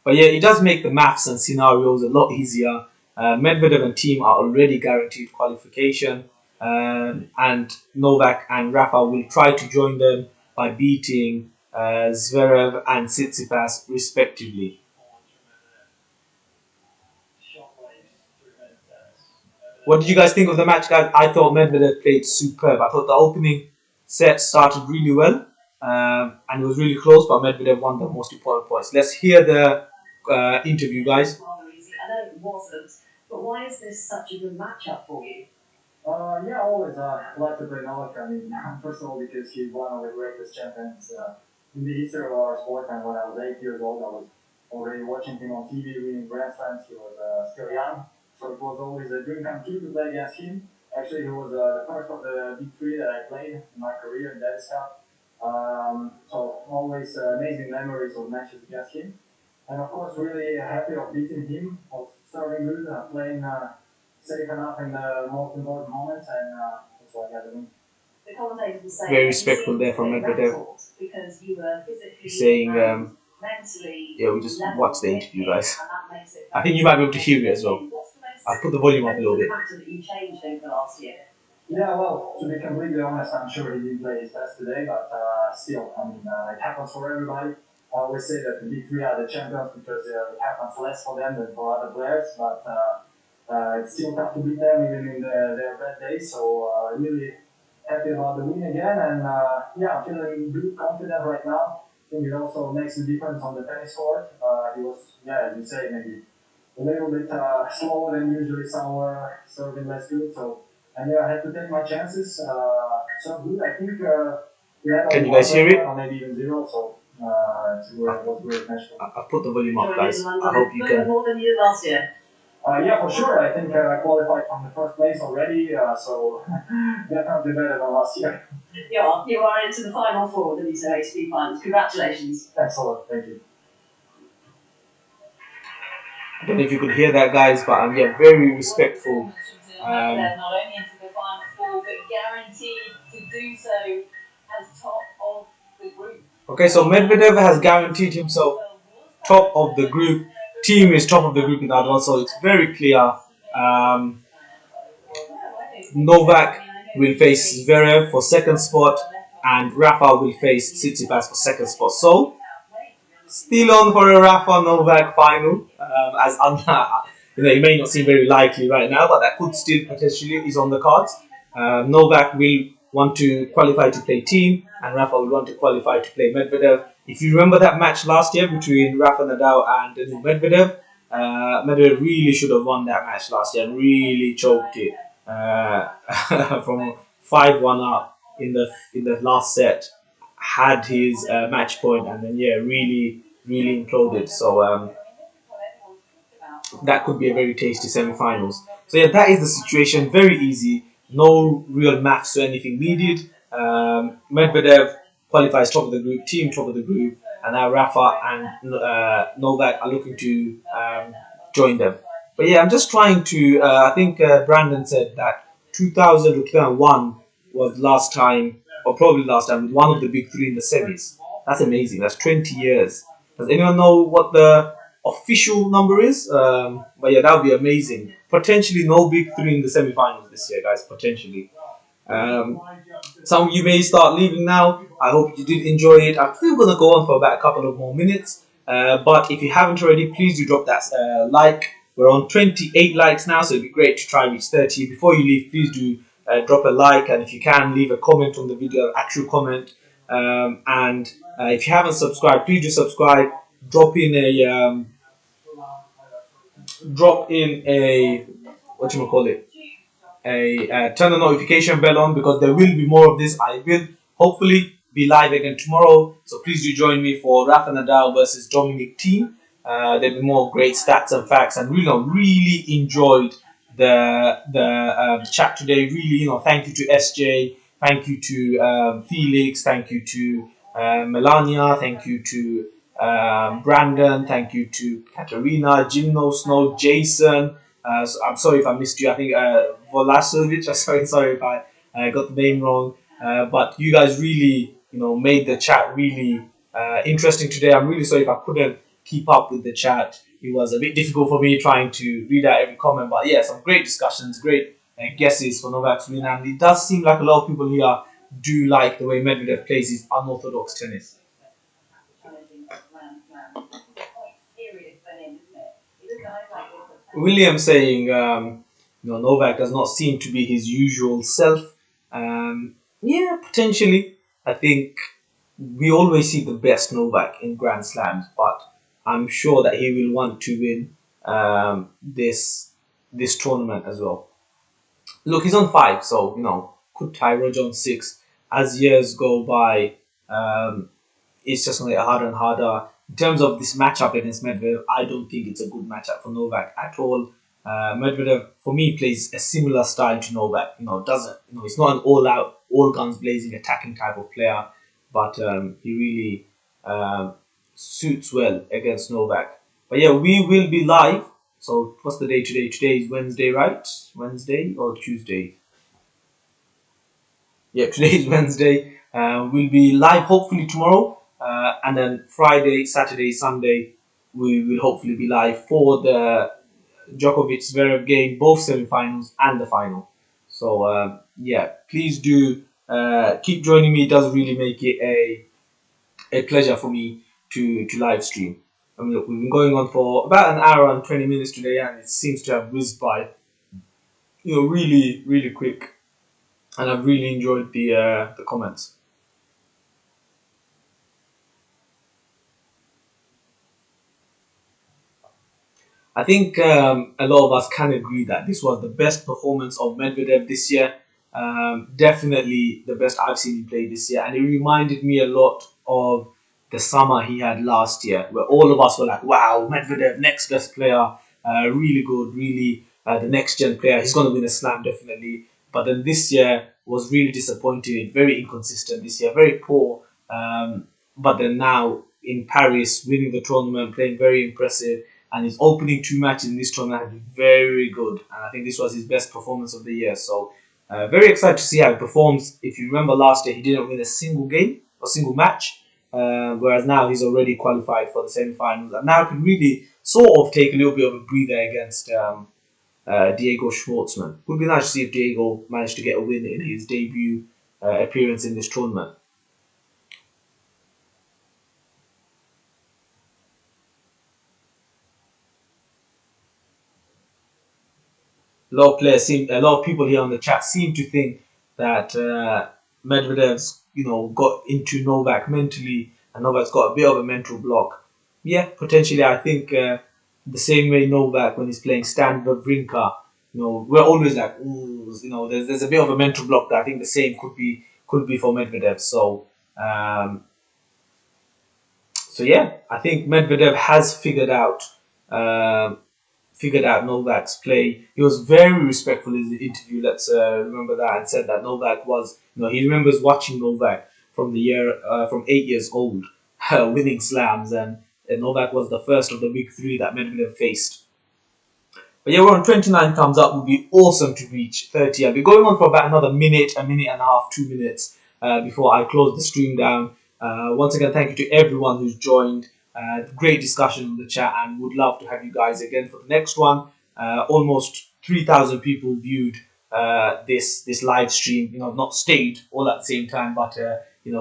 But yeah, it does make the maths and scenarios a lot easier. Medvedev and team are already guaranteed qualification, and Novak and Rafa will try to join them by beating Zverev and Tsitsipas respectively. What did you guys think of the match, guys? I thought Medvedev played superb. I thought the opening set started really well, and it was really close, but Medvedev won the most important points. Let's hear the interview, guys. I know it wasn't, but why is this such a good matchup for you? Yeah, always like to play Novak. I mean, first of all, because he's one of the greatest champions in the history of our sport. And when I was 8 years old, I was already watching him on TV, winning Grand Slams. He was still young, so it was always a dream come true to play against him. Actually, he was the first of the big three that I played in my career in Davis Cup. So always amazing memories of matches against him. And of course, really happy of beating him, of serving good, playing safe enough in the most important moments, and that's why I got to win. The commentators were saying Very respectful there from Medvedev. Because you were physically He's saying, mentally yeah, we just watched the interview, guys. I think you might be able to hear it as well. I'll put the volume up a little bit. That you changed over the last year? Yeah, well, to be completely honest, I'm sure he didn't play his best today, but still, I mean, it happens for everybody. I always say that the big three are the champions because it happens less for them than for other players, but it's still tough to beat them even in their bad days. So really happy about the win again, and yeah, I'm feeling good, confident right now. I think it also makes a difference on the tennis court. He was, yeah, as you say, maybe a little bit slower than usually, somewhere serving less good. So I knew I had to take my chances. So good. I think we had Can you guys hear it? or maybe even zero. So. I'll put the volume up, guys. I hope you can. More than you did last year. Yeah, for sure. I think I qualified from the first place already, so definitely better than last year. You are into the final four of the ATP finals. Congratulations. Excellent, thank you. I don't know if you could hear that, guys, but I'm very respectful. Not only into the final four, but guaranteed to do so as top of the group. Okay, so Medvedev has guaranteed himself top of the group. Team is top of the group in that one, so it's very clear. Novak will face Zverev for second spot, and Rafa will face Tsitsipas for second spot. So, still on for a Rafa Novak final. As it may not seem very likely right now, but that could still potentially is on the cards. Novak will want to qualify to play team, and Rafa will want to qualify to play Medvedev. If you remember that match last year between Rafa Nadal and Daniil Medvedev, Medvedev really should have won that match last year and really choked it from 5-1 up in the last set. Had his match point and then really imploded. So that could be a very tasty semi-finals. So yeah, that is the situation. Very easy. No real maths to anything needed. Medvedev qualifies top of the group, team top of the group, and now Rafa and Novak are looking to join them. But yeah, I'm just trying to. I think Brandon said that 2000 or 2001 was last time, or probably last time, with one of the big three in the semis. That's amazing. That's 20 years. Does anyone know what the official number is? But yeah, that would be amazing. Potentially no big three in the semi-finals this year, guys. Potentially. Some of you may start leaving now. I hope you did enjoy it. I'm still going to go on for about a couple of more minutes. But if you haven't already, please do drop that like. We're on 28 likes now, so it'd be great to try reach 30. Before you leave, please do drop a like, and if you can, leave a comment on the video, an actual comment. And if you haven't subscribed, please do subscribe. Drop in a whatchamacallit, turn the notification bell on, because there will be more of this. I will hopefully be live again tomorrow, so please do join me for Rafa Nadal versus Dominic Thiem. There'll be more great stats and facts, and really enjoyed the chat today. Really, thank you to SJ, thank you to Felix, thank you to Melania, thank you to Brandon, thank you to Katerina, Gymno Snow, Jason. So I'm sorry if I missed you. I think Volasovic. Sorry if I got the name wrong. But you guys really, made the chat really interesting today. I'm really sorry if I couldn't keep up with the chat. It was a bit difficult for me trying to read out every comment. But yeah, some great discussions, great guesses for Novak's win, and it does seem like a lot of people here do like the way Medvedev plays his unorthodox tennis. William saying, Novak does not seem to be his usual self. Yeah, potentially. I think we always see the best Novak in Grand Slams, but I'm sure that he will want to win this tournament as well. Look, he's on 5, so could tie Roger on 6. As years go by, it's just going to get harder and harder. In terms of this matchup against Medvedev, I don't think it's a good matchup for Novak at all. Medvedev, for me, plays a similar style to Novak. He's not an all-out, all-guns blazing, attacking type of player, but he really suits well against Novak. But yeah, we will be live. So what's the day today? Today is Wednesday, right? Wednesday or Tuesday? Yeah, today is Wednesday. We'll be live hopefully tomorrow. And then Friday, Saturday, Sunday, we will hopefully be live for the Djokovic Zverev game, both semi-finals and the final. So yeah, please do keep joining me. It does really make it a pleasure for me to live stream. I mean, look, we've been going on for about an hour and 20 minutes today, and it seems to have whizzed by, really quick. And I've really enjoyed the comments. I think a lot of us can agree that this was the best performance of Medvedev this year. Definitely the best I've seen him play this year. And it reminded me a lot of the summer he had last year, where all of us were like, wow, Medvedev, next best player, really good, really the next gen player. He's going to win a slam, definitely. But then this year was really disappointing, very inconsistent this year, very poor. But then now in Paris, winning the tournament, playing very impressive. And his opening 2 matches in this tournament have been very good. And I think this was his best performance of the year. So very excited to see how he performs. If you remember last year, he didn't win a single game or single match. Whereas now he's already qualified for the semi-finals. And now can really sort of take a little bit of a breather against Diego Schwartzman. Would be nice to see if Diego managed to get a win in his debut appearance in this tournament. A lot of people here on the chat seem to think that Medvedev's, got into Novak mentally, and Novak's got a bit of a mental block. Yeah, potentially. I think the same way Novak when he's playing Stan Wawrinka, we're always like, ooh, there's a bit of a mental block that I think the same could be for Medvedev. So yeah, I think Medvedev has figured out Novak's play. He was very respectful in the interview. Let's remember that, and said that Novak was, he remembers watching Novak from 8 years old, winning slams, and Novak was the first of the big three that Medvedev faced. But yeah, we're on 29 thumbs up. Would be awesome to reach 30. I'll be going on for about another minute, a minute and a half, 2 minutes before I close the stream down. Once again, thank you to everyone who's joined. Great discussion in the chat, and would love to have you guys again for the next one. Almost 3,000 people viewed this live stream. Not stayed all at the same time, but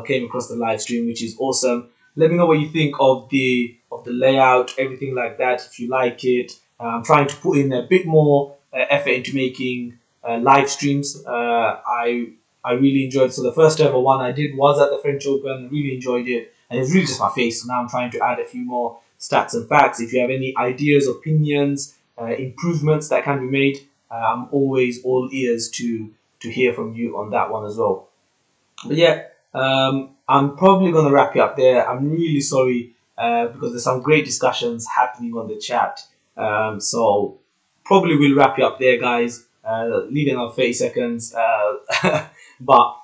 came across the live stream, which is awesome. Let me know what you think of the layout, everything like that. If you like it, I'm trying to put in a bit more effort into making live streams. I really enjoyed it. So the first ever one I did was at the French Open. Really enjoyed it, and it's really just my face. So now I'm trying to add a few more stats and facts. If you have any ideas, opinions, improvements that can be made, I'm always all ears to hear from you on that one as well. But yeah, I'm probably going to wrap it up there. I'm really sorry because there's some great discussions happening on the chat. So probably we'll wrap it up there, guys. Leaving on 30 seconds. But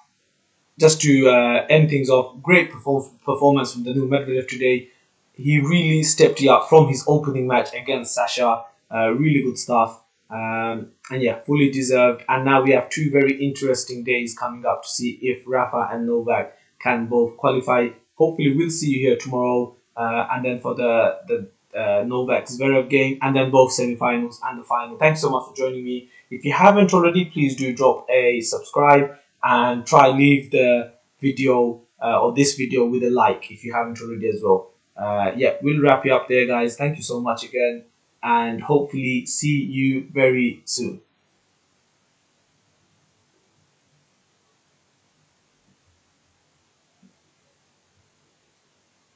just to end things off, great performance from the new Medvedev today. He really stepped it up from his opening match against Sasha. Really good stuff. And yeah, fully deserved. And now we have two very interesting days coming up to see if Rafa and Novak can both qualify. Hopefully, we'll see you here tomorrow. And then for the Novak Zverev game, and then both semi-finals and the final. Thanks so much for joining me. If you haven't already, please do drop a subscribe and try leave the video or this video with a like if you haven't already as well. Yeah, we'll wrap you up there, guys. Thank you so much again, and hopefully see you very soon.